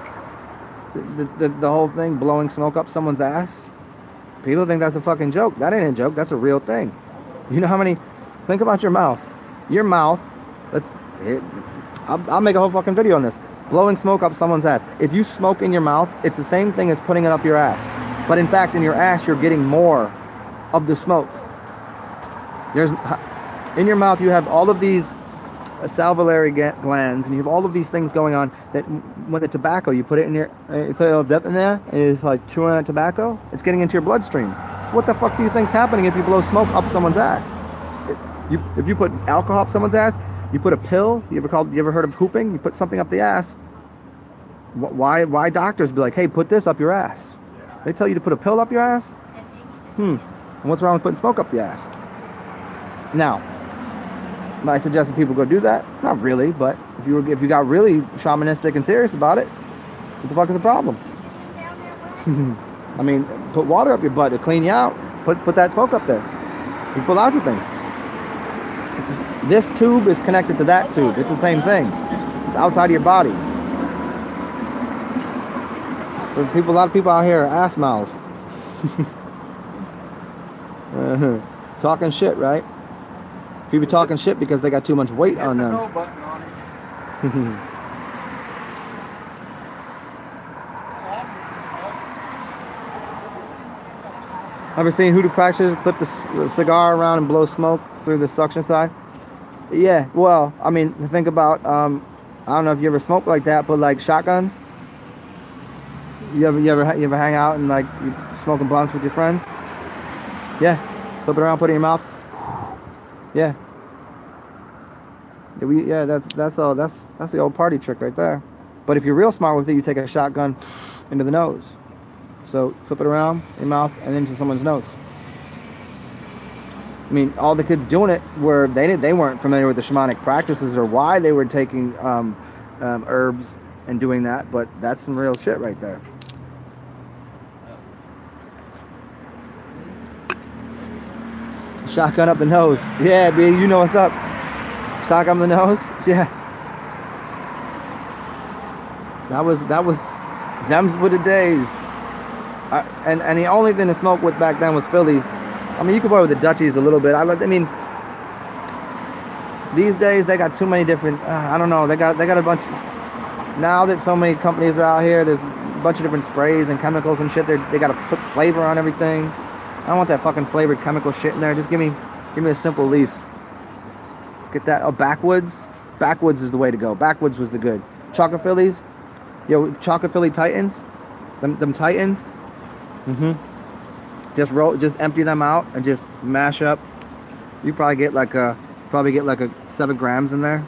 the whole thing, blowing smoke up someone's ass. People think that's a fucking joke. That ain't a joke. That's a real thing. You know how many? Think about your mouth. Your mouth. I'll make a whole fucking video on this. Blowing smoke up someone's ass. If you smoke in your mouth, it's the same thing as putting it up your ass. But in fact, in your ass, you're getting more of the smoke. In your mouth, you have all of these salivary glands, and you have all of these things going on that when the tobacco, you put it in you put a little dip in there, and it's like chewing on tobacco, it's getting into your bloodstream. What the fuck do you think's happening if you blow smoke up someone's ass? If you put alcohol up someone's ass, you put a pill, you ever heard of hooping? You put something up the ass. Why doctors be like, hey, put this up your ass? They tell you to put a pill up your ass? And what's wrong with putting smoke up the ass? Now, am I suggesting people go do that? Not really, but if you got really shamanistic and serious about it, what the fuck is the problem? I mean, put water up your butt to clean you out. Put that smoke up there. You put lots of things. This tube is connected to that tube. It's the same thing. It's outside of your body. So a lot of people out here are ass mouths. Talking shit, right? People talking shit because they got too much weight on them. Ever seen Who to Practice flip the cigar around and blow smoke through the suction side? Yeah, well, I mean, think about, I don't know if you ever smoked like that, but like shotguns. You ever hang out and like you smoking blunts with your friends? Yeah, flip it around, put it in your mouth. Yeah. That's the old party trick right there. But if you're real smart with it, you take a shotgun into the nose. So flip it around in your mouth and into someone's nose. I mean, all the kids doing it were they weren't familiar with the shamanic practices or why they were taking herbs and doing that, but that's some real shit right there. Shotgun up the nose. Yeah, B, you know what's up. Shotgun up the nose. Yeah. That was them's were the days. And the only thing to smoke with back then was Phillies. I mean, you could play with the Dutchies a little bit. I mean, these days they got too many different. I don't know. They got a bunch. Now that so many companies are out here, there's a bunch of different sprays and chemicals and shit. They got to put flavor on everything. I don't want that fucking flavored chemical shit in there. Just give me a simple leaf. Get that. Oh, backwoods. Backwoods is the way to go. Backwoods was the good. Chocolate Phillies. Yo, chocolate Philly Titans. Them Titans. Just empty them out and just mash up. You probably get like a 7 grams in there.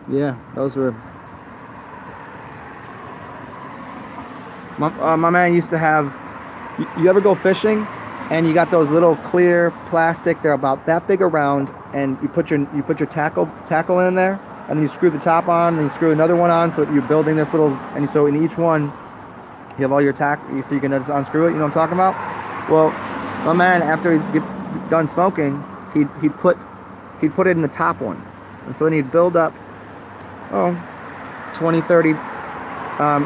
Yeah, those were. My man used to have. You ever go fishing, and you got those little clear plastic? They're about that big around, and you put your tackle in there. And then you screw the top on, and you screw another one on, so that you're building this little, and so in each one, you have all your tackle, so you can just unscrew it. You know what I'm talking about? Well, my man, after he'd get done smoking, he'd put it in the top one, and so then he'd build up, 20, 30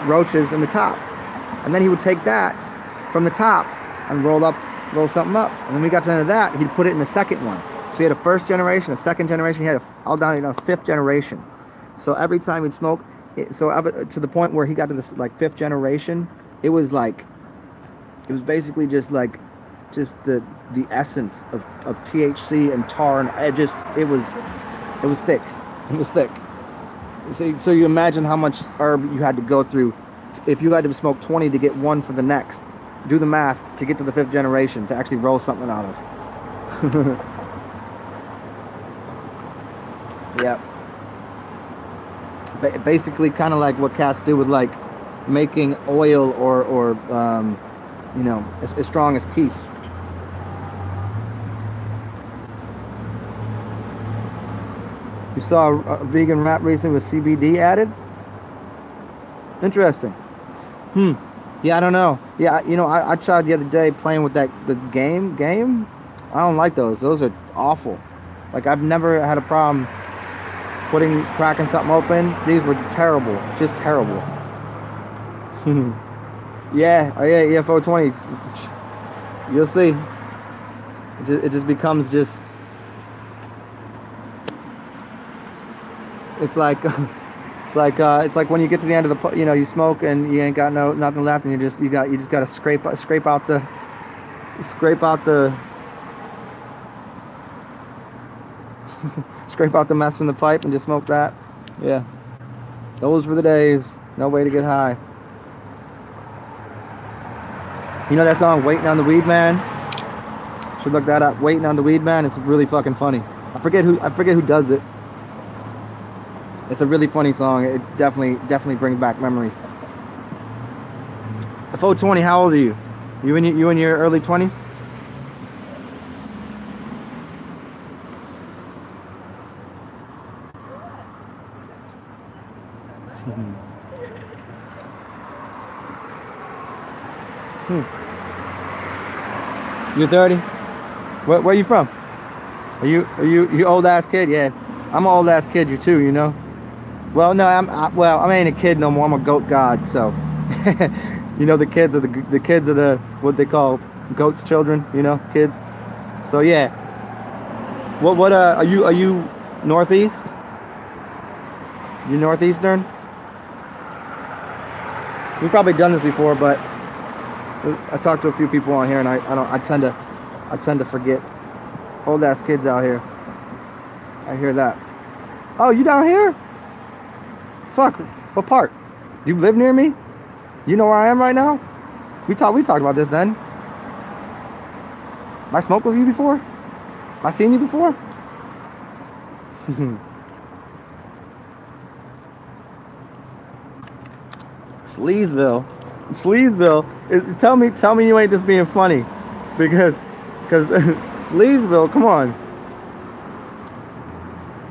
roaches in the top, and then he would take that from the top and roll something up, and then when we got to the end of that, he'd put it in the second one. So he had a first generation, a second generation, he had all down to a fifth generation. So every time he'd smoke, to the point where he got to this like fifth generation, it was basically just the essence of THC and tar, and it was thick. It was thick. So you imagine how much herb you had to go through if you had to smoke 20 to get one for the next. Do the math to get to the fifth generation to actually roll something out of. Yeah. Basically, kind of like what cats do with like making oil or as strong as keef. You saw a vegan wrap recently with CBD added? Interesting. Yeah, I don't know. Yeah, I tried the other day playing with the game. I don't like those. Those are awful. Like, I've never had a problem cracking something open. These were terrible. Just terrible. Yeah, EFO 20. You'll see. It just becomes just. It's like when you get to the end of the, you smoke and you ain't got nothing left, and you just got to scrape out the scrape out the mess from the pipe and just smoke that. Yeah, those were the days. No way to get high. You know that song "Waiting on the Weed Man"? Should look that up. "Waiting on the Weed Man." It's really fucking funny. I forget who does it. It's a really funny song. It definitely brings back memories. The 420, how old are you? You in your early 20s? You're 30? Where are you from? Are you old ass kid? Yeah, I'm an old ass kid. You too, you know. Well, no, I ain't a kid no more. I'm a goat god. So, you know, the kids are the what they call goats' children. You know, kids. So yeah. What are you northeast? You northeastern? We've probably done this before, but I talked to a few people on here, and I tend to forget. Old ass kids out here. I hear that. Oh, you down here? Fuck. What part? Do you live near me? You know where I am right now? We talked about this then. Have I smoked with you before? Have I seen you before? Sleazyville. Tell me you ain't just being funny, because Sleazyville. Come on.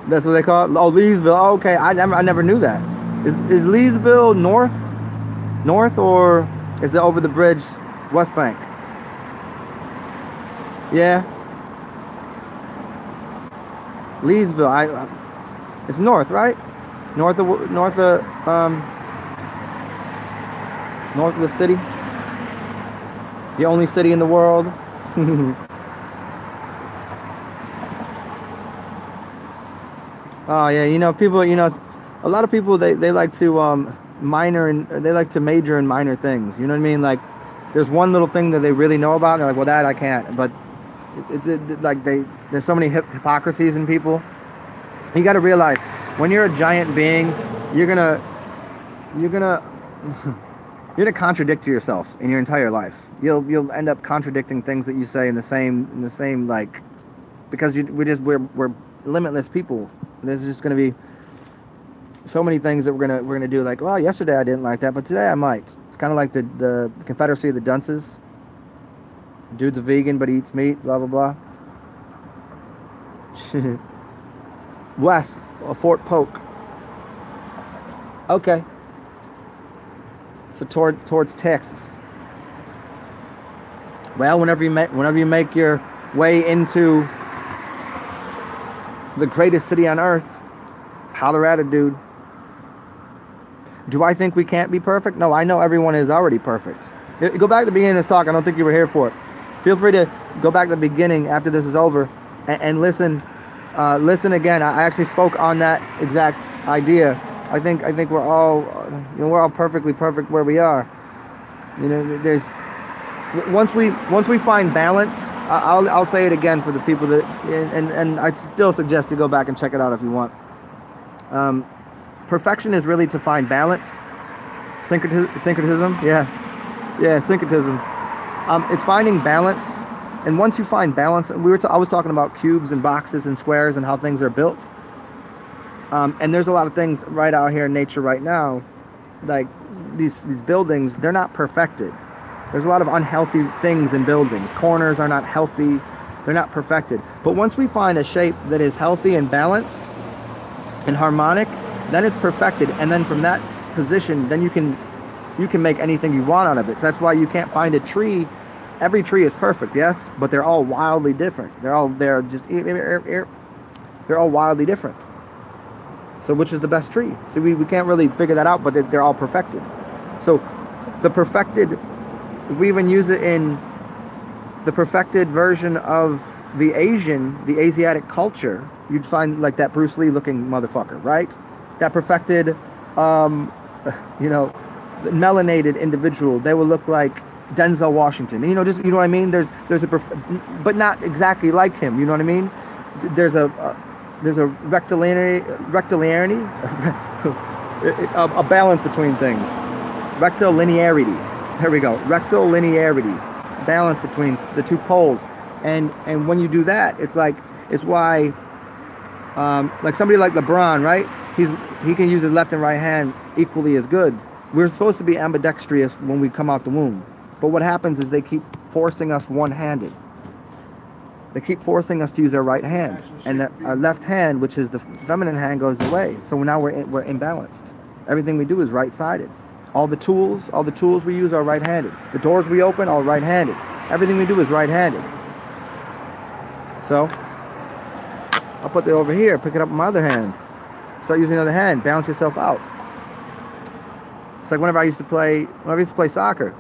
That's what they call it. Oh, Leesville. Oh, okay, I never knew that. Is Leesville north, or is it over the bridge, West Bank? Yeah. Leesville. It's north, right? North of the city. The only city in the world. Oh yeah, you know, people, you know, a lot of people they like to major in minor things. You know what I mean? Like, there's one little thing that they really know about, and they're like, well, that I can't. But it's like there's so many hypocrisies in people. You got to realize, when you're a giant being, you're gonna contradict yourself in your entire life. You'll end up contradicting things that you say in the same like, because we're limitless people. There's just gonna be so many things that we're gonna do. Like, well, yesterday I didn't like that, but today I might. It's kind of like the Confederacy of the Dunces. Dude's a vegan but he eats meat. Blah blah blah. West of Fort Polk. Okay. So towards Texas. Well, whenever you make your way into the greatest city on earth, holler at it, dude. Do I think we can't be perfect? No, I know everyone is already perfect. Go back to the beginning of this talk. I don't think you were here for it. Feel free to go back to the beginning after this is over and listen. Listen again. I actually spoke on that exact idea. I think we're all, we're all perfectly perfect where we are. You know, there's once we find balance. I'll say it again for the people that, and I still suggest you go back and check it out if you want. Perfection is really to find balance. Syncretism, yeah, syncretism. It's finding balance, and once you find balance, I was talking about cubes and boxes and squares and how things are built. And there's a lot of things right out here in nature right now, like these buildings. They're not perfected. There's a lot of unhealthy things in buildings. Corners are not healthy. They're not perfected. But once we find a shape that is healthy and balanced and harmonic, then it's perfected. And then from that position, then you can make anything you want out of it. That's why you can't find a tree. Every tree is perfect, yes, but they're all wildly different. They're all wildly different. So which is the best tree? So we can't really figure that out, but they're all perfected. So the perfected, if we even use it in the perfected version of the Asiatic culture, you'd find like that Bruce Lee looking motherfucker, right? That perfected, the melanated individual. They will look like Denzel Washington. You know what I mean? There's but not exactly like him. You know what I mean? There's a rectilinearity, a balance between things. Rectilinearity. There we go. Rectilinearity, balance between the two poles. And when you do that, it's why like somebody like LeBron, right? He can use his left and right hand equally as good. We're supposed to be ambidextrous when we come out the womb. But what happens is they keep forcing us one-handed. They keep forcing us to use our right hand. And that our left hand, which is the feminine hand, goes away. So now we're imbalanced. Everything we do is right-sided. All the tools we use are right-handed. The doors we open are right-handed. Everything we do is right-handed. So I'll put it over here, pick it up with my other hand. Start using the other hand, balance yourself out. It's like whenever I used to play soccer,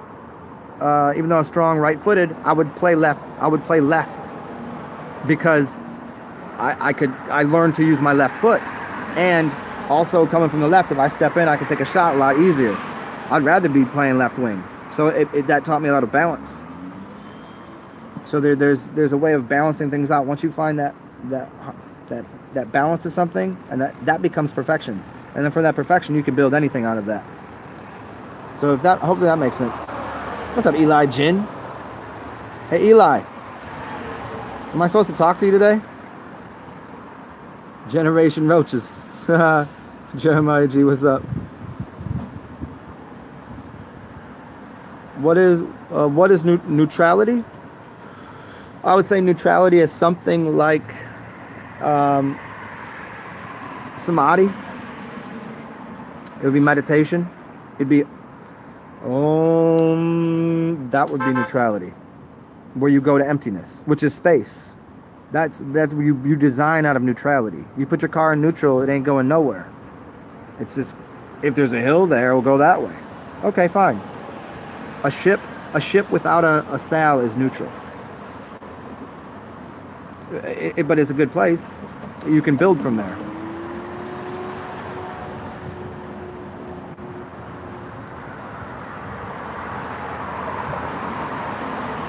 even though I was strong right-footed, I would play left. Because I learned to use my left foot. And also coming from the left, if I step in, I can take a shot a lot easier. I'd rather be playing left wing. So that taught me a lot of balance. So there's a way of balancing things out. Once you find that balance of something, and that becomes perfection. And then from that perfection, you can build anything out of that. So hopefully that makes sense. What's up, Eli Jin? Hey, Eli. Am I supposed to talk to you today? Generation Roaches. Jeremiah G, what's up? What is neutrality? I would say neutrality is something like samadhi. It would be meditation. It'd be that would be neutrality, where you go to emptiness, which is space. That's where you design out of neutrality. You put your car in neutral, it ain't going nowhere. It's just, if there's a hill there, it'll go that way. Okay, fine. A ship without a sail is neutral. But it's a good place. You can build from there.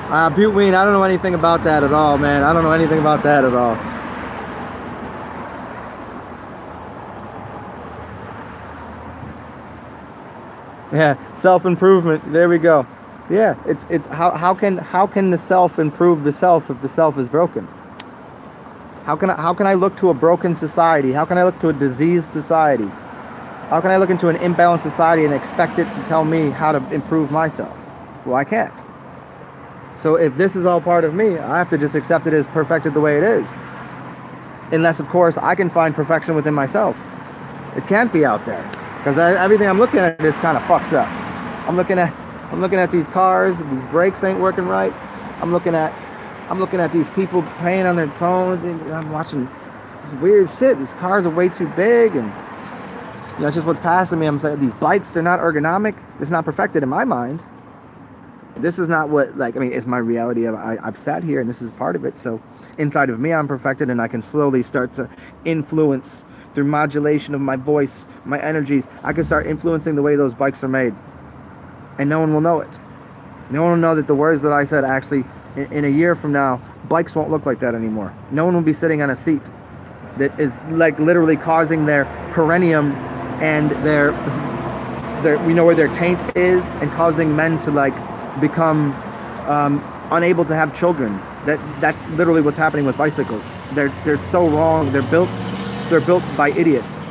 Buteween, I don't know anything about that at all, man. I don't know anything about that at all. Yeah, self-improvement. There we go. Yeah, it's how can the self improve the self if the self is broken? How can I look to a broken society? How can I look to a diseased society? How can I look into an imbalanced society and expect it to tell me how to improve myself? Well, I can't. So if this is all part of me, I have to just accept it as perfected the way it is. Unless, of course, I can find perfection within myself. It can't be out there. Because everything I'm looking at is kind of fucked up. I'm looking at these cars, these brakes ain't working right. I'm looking at these people paying on their phones, and I'm watching this weird shit. These cars are way too big, and it's just what's passing me. I'm saying these bikes, they're not ergonomic. It's not perfected in my mind. This is not what, it's my reality of I've sat here and this is part of it. So inside of me, I'm perfected, and I can slowly start to influence through modulation of my voice, my energies. I can start influencing the way those bikes are made. And no one will know it. No one will know that the words that I said actually, in a year from now, bikes won't look like that anymore. No one will be sitting on a seat that is literally causing their perineum and their we know where their taint is, and causing men to become unable to have children. That's literally what's happening with bicycles. They're so wrong. They're built by idiots.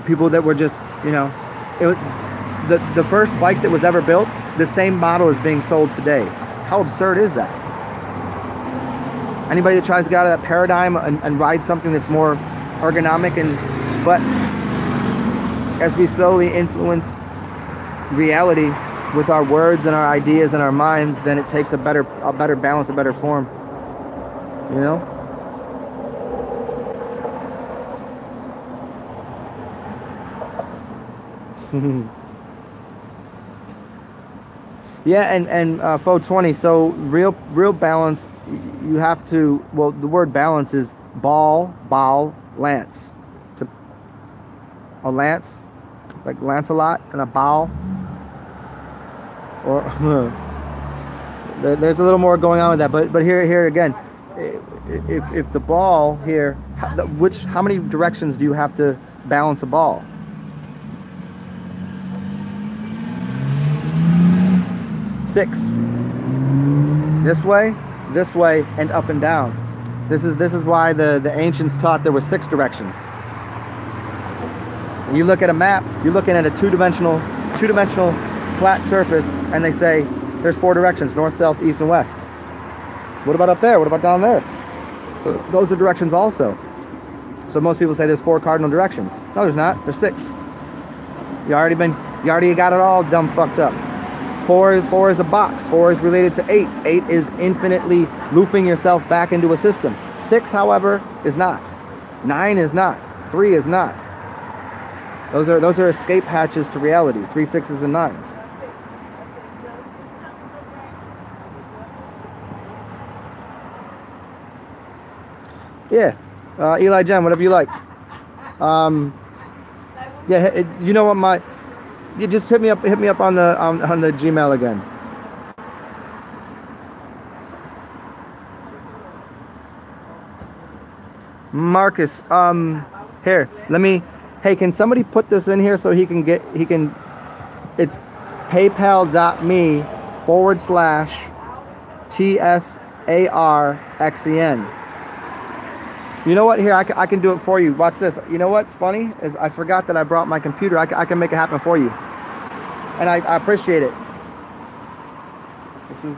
People that were just, the first bike that was ever built, the same model is being sold today. How absurd is that? Anybody that tries to get out of that paradigm and ride something that's more ergonomic, but as we slowly influence reality with our words and our ideas and our minds, then it takes a better balance, a better form. Yeah, and 420. So real balance. You have to. Well, the word balance is ball, lance. A lance, like Lancelot, and a bow. Or there's a little more going on with that, but here again, if the ball here, how many directions do you have to balance a ball? Six. This way, and up and down. This is why the ancients taught there were 6 directions. And you look at a map, you're looking at a two-dimensional flat surface, and they say there's 4 directions: north, south, east, and west. What about up there? What about down there? Those are directions also. So most people say there's 4 cardinal directions. No, there's not. There's 6. You already got it all dumb fucked up. 4 is a box. 4 is related to 8. 8 is infinitely looping yourself back into a system. 6, however, is not. 9 is not. 3 is not. Those are escape hatches to reality. 3, 6s, and 9s. Yeah, Eli Jen, whatever you like. Yeah, you know what, you just hit me up on the Gmail again. Marcus, here, hey, can somebody put this in here so it's paypal.me/TsarXen. You know what? Here, I can do it for you. Watch this. You know what's funny is I forgot that I brought my computer. I can make it happen for you, and I appreciate it. This is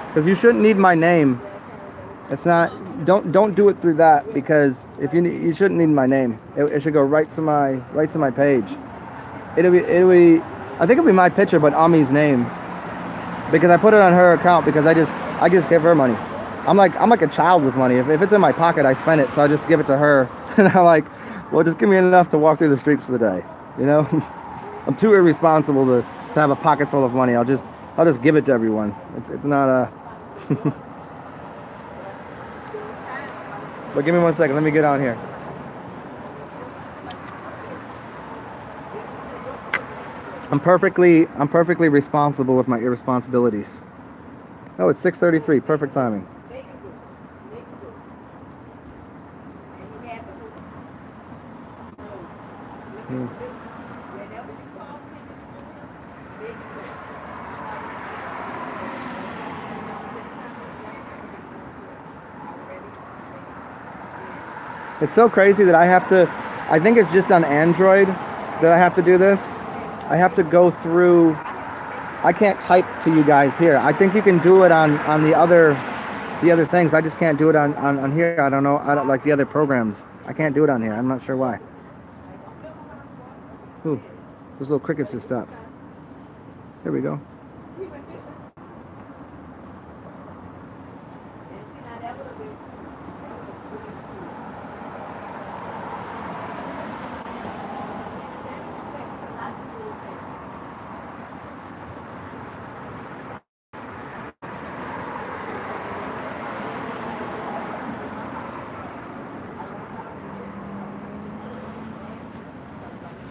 because you shouldn't need my name. It's not. Don't do it through that, because if you shouldn't need my name. It should go right to my page. It'll be I think it'll be my picture, but Ami's name, because I put it on her account, because I just give her money. I'm like a child with money. If it's in my pocket, I spend it, so I just give it to her. And I'm like, well, just give me enough to walk through the streets for the day, you know. I'm too irresponsible to have a pocket full of money. I'll just give it to everyone. It's not a but give me 1 second, let me get on here. I'm perfectly responsible with my irresponsibilities. Oh, it's 6:33. Perfect timing. It's so crazy that I think it's just on Android that I have to do this. I have to go through, I can't type to you guys here. I think you can do it on the other things. I just can't do it on here. I don't know. I don't like the other programs. I can't do it on here. I'm not sure why. Ooh, those little crickets just stopped. There we go.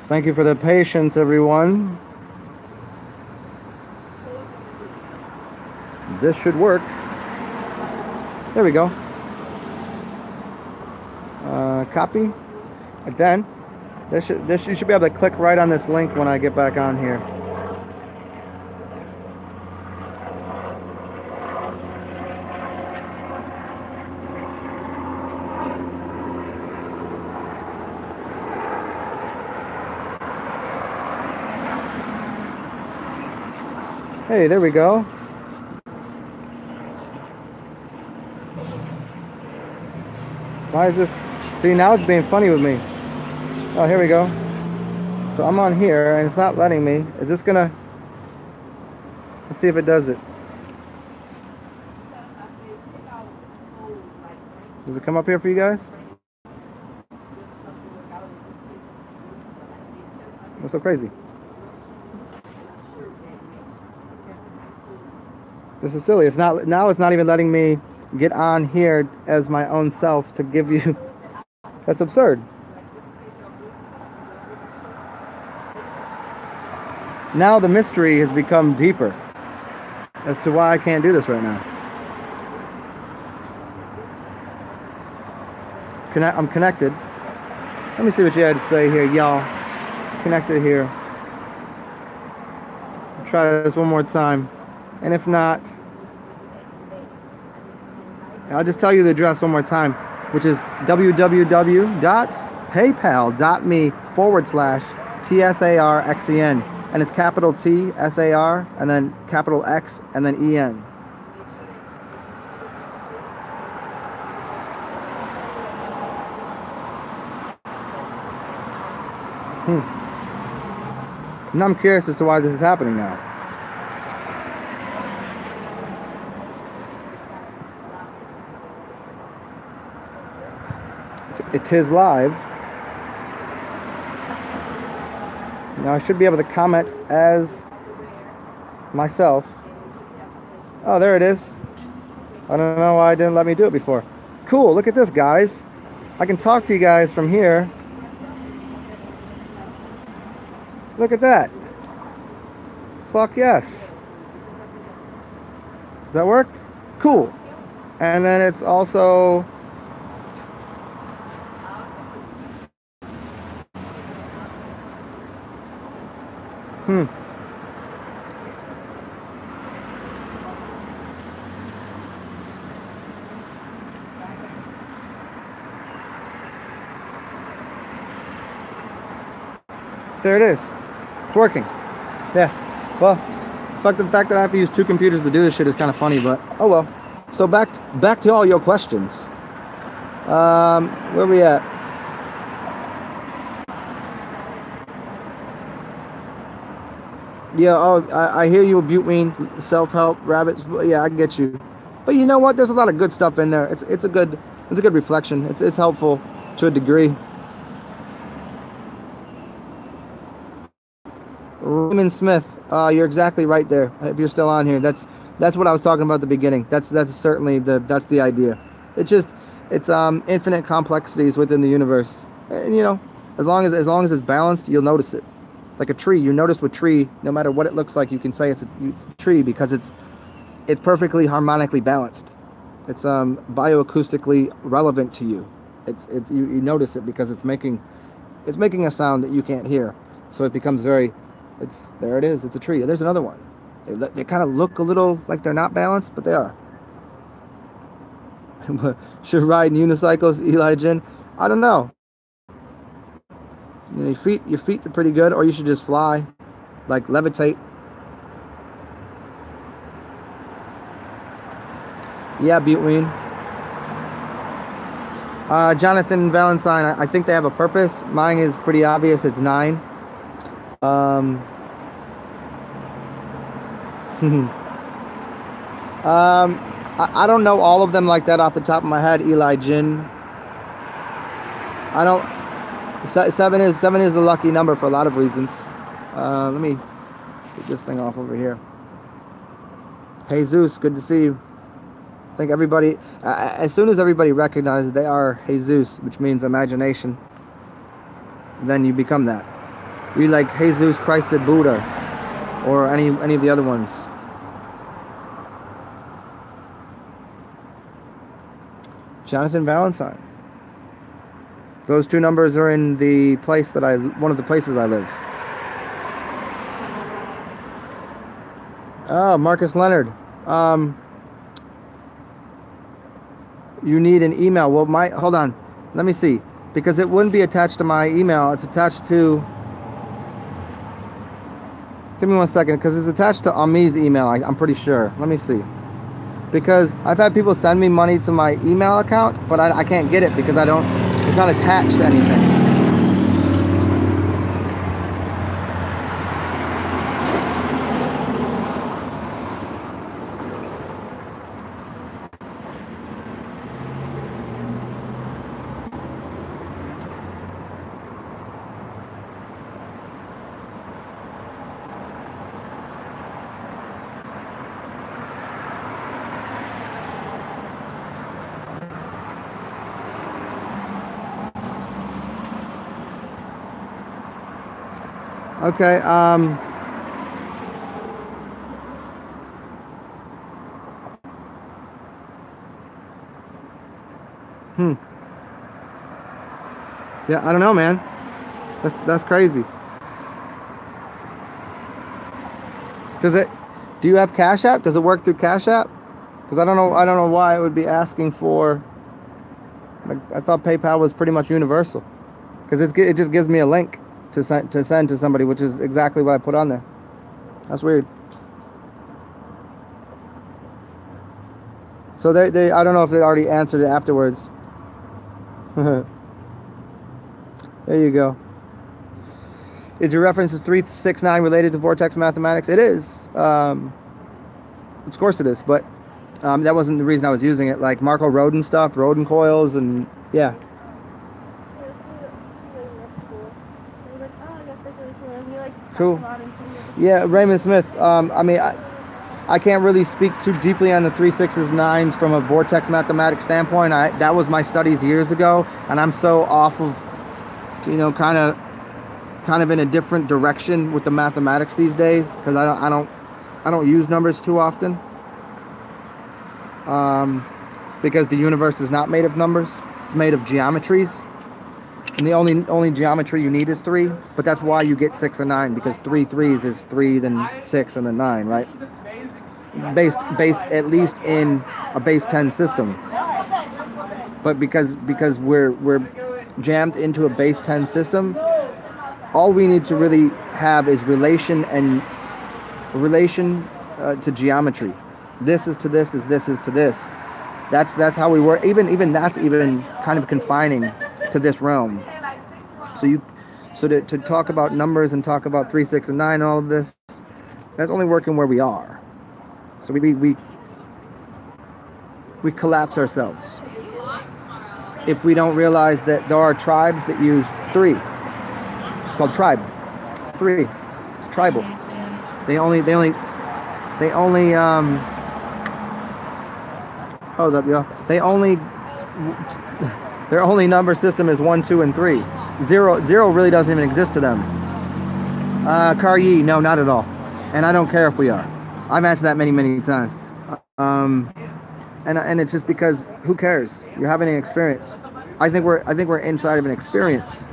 Thank you for the patience, everyone. This should work. There we go. Copy. And then you should be able to click right on this link when I get back on here. Hey, there we go. Why is this? See, now it's being funny with me. Oh, here we go. So I'm on here and it's not letting me. Is this gonna? Let's see if it does it. Does it come up here for you guys? That's so crazy. This is silly. It's not now. It's not even letting me get on here as my own self to give you. That's absurd. Now the mystery has become deeper as to why I can't do this right now. I'm connected. Let me see what you had to say here, y'all. Connected here. I'll try this one more time. And if not, I'll just tell you the address one more time, which is www.paypal.me/TsarXen. And it's capital T, S-A-R, and then capital X, and then E-N. And I'm curious as to why this is happening now. It is live. Now I should be able to comment as myself. Oh, there it is. I don't know why it didn't let me do it before. Cool, look at this, guys. I can talk to you guys from here. Look at that. Fuck yes. Does that work? Cool. And then it's also... There it is. It's working. Yeah. Well, the fact that I have to use two computers to do this shit is kind of funny, but oh well. So back to all your questions. Where we at? Yeah. Oh, I hear you, Buteween, self-help, rabbits. Yeah, I get you. But you know what? There's a lot of good stuff in there. It's a good reflection. It's helpful to a degree. Raymond Smith, you're exactly right there. If you're still on here, that's what I was talking about at the beginning. That's certainly the idea. It's infinite complexities within the universe, and you know, as long as it's balanced, you'll notice it. Like a tree, you notice with tree, no matter what it looks like, you can say it's a tree because it's perfectly harmonically balanced. It's bioacoustically relevant to you. You notice it because it's making a sound that you can't hear, so it becomes very. There it is. It's a tree. There's another one. They kind of look a little like they're not balanced, but they are. Should ride unicycles, Eli Jin? I don't know. You know, your feet are pretty good, or you should just fly, like levitate. Yeah, Buteween. Jonathan Valentine, I think they have a purpose. Mine is pretty obvious. It's 9. I don't know all of them like that off the top of my head, Eli Jin. I don't. 7 is the lucky number for a lot of reasons. Let me get this thing off over here. Hey Zeus, good to see you. I think everybody, as soon as everybody recognizes they are Jesus, which means imagination, then you become that. We like Jesus Christed Buddha, or any of the other ones. Jonathan Valentine. Those 2 numbers are in the place that one of the places I live. Oh, Marcus Leonard. You need an email. Well, hold on. Let me see. Because it wouldn't be attached to my email. It's attached to... Give me 1 second, because it's attached to Ami's email, I'm pretty sure. Let me see. Because I've had people send me money to my email account, but I can't get it because it's not attached to anything. Okay, yeah, I don't know, man. That's crazy. Do you have Cash App? Does it work through Cash App? Because I don't know why it would be asking for, like, I thought PayPal was pretty much universal. Because it just gives me a link to send to somebody, which is exactly what I put on there. That's weird. So they I don't know if they already answered it afterwards. There you go. Is your reference 369 related to vortex mathematics? It is. Of course it is, but that wasn't the reason I was using it. Like Marco Rodin stuff, Rodin coils, and yeah. Cool. Yeah, Raymond Smith. I mean, I can't really speak too deeply on the 369s from a vortex mathematics standpoint. That was my studies years ago, and I'm so off of, you know, kind of in a different direction with the mathematics these days, because I don't use numbers too often. Because the universe is not made of numbers; it's made of geometries. And the only geometry you need is 3, but that's why you get 6 and 9, because 3 threes is 3, then 6, and then 9, right? Based at least in a base 10 system. But because we're jammed into a base 10 system, all we need to really have is relation to geometry. This is to this is this is to this. That's how we work. Even that's even kind of confining to this realm. So to talk about numbers and talk about 3, 6, and 9 and all of this, that's only working where we are. So we collapse ourselves if we don't realize that there are tribes that use 3. It's called tribe. 3. It's tribal. They only hold up, y'all. Their only number system is 1, 2, and 3. Zero really doesn't even exist to them. Karyi, no, not at all. And I don't care if we are. I've answered that many times. And it's just because who cares? You're having an experience. I think we're inside of an experience.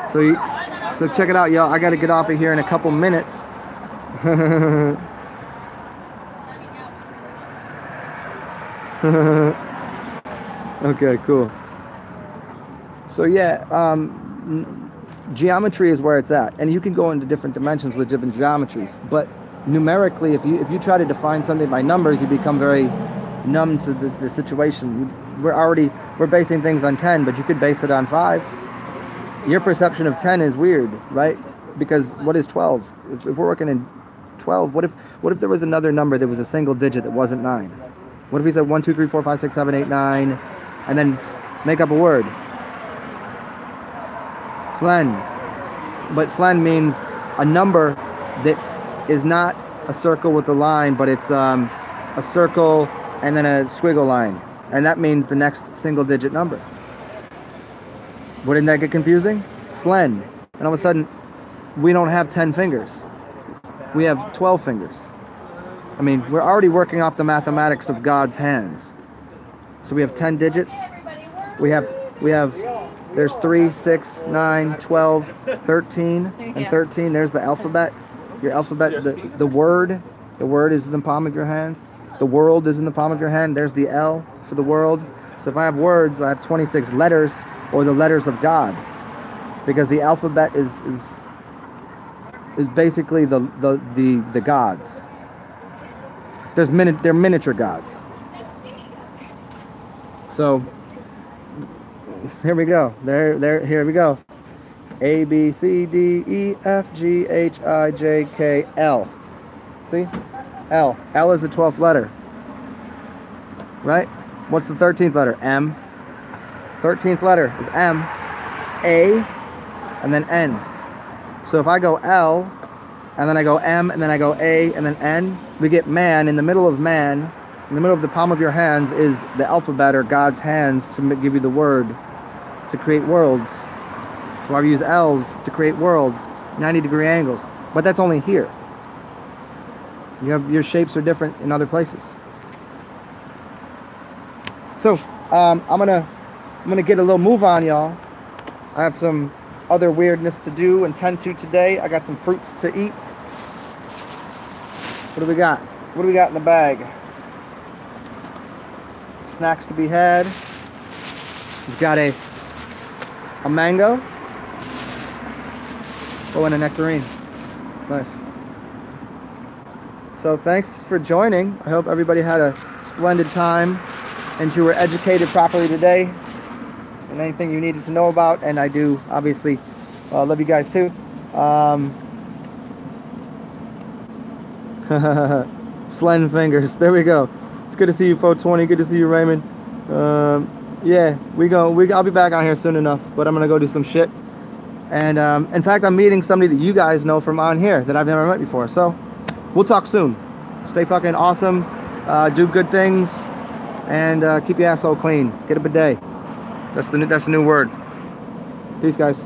So check it out, y'all. I got to get off of here in a couple minutes. Okay, cool. So yeah, geometry is where it's at, and you can go into different dimensions with different geometries. But numerically, if you try to define something by numbers, you become very numb to the situation. We're basing things on 10, but you could base it on 5. Your perception of 10 is weird, right? Because what is 12? If we're working in 12, what if there was another number that was a single digit that wasn't 9? What if we said 1, 2, 3, 4, 5, 6, 7, 8, 9, and then make up a word? Flen. But flen means a number that is not a circle with a line, but it's a circle and then a squiggle line. And that means the next single digit number. Wouldn't that get confusing? Slen. And all of a sudden, we don't have 10 fingers. We have 12 fingers. I mean, we're already working off the mathematics of God's hands. So we have 10 digits. We have there's 3, 6, 9, 12, 13, and 13. There's the alphabet. Your alphabet, the word is in the palm of your hand. The world is in the palm of your hand. There's the L for the world. So if I have words, I have 26 letters, or the letters of God, because the alphabet is basically the gods. They're miniature gods. So here we go. Here we go. A, B, C, D, E, F, G, H, I, J, K, L. See? L. L is the 12th letter. Right? What's the 13th letter? M. 13th letter is M. A, and then N. So if I go L, and then I go M, and then I go A, and then N, we get man. In the middle of man, in the middle of the palm of your hands, is the alphabet, or God's hands, to give you the word, to create worlds. That's why we use L's to create worlds, 90-degree angles. But that's only here. Your shapes are different in other places. So I'm gonna get a little move on, y'all. I have some other weirdness to do and tend to today. I got some fruits to eat. What do we got? What do we got in the bag? Snacks to be had. We've got a mango. Oh, and a nectarine. Nice. So thanks for joining. I hope everybody had a splendid time and you were educated properly today and anything you needed to know about. And I do obviously love you guys too. Slen fingers. There we go. It's good to see you, 420. Good to see you, Raymond. Yeah, I'll be back out here soon enough, but I'm gonna go do some shit. And in fact, I'm meeting somebody that you guys know from on here that I've never met before. So we'll talk soon. Stay fucking awesome. Do good things, and keep your asshole clean. Get a bidet. That's the new word. Peace, guys.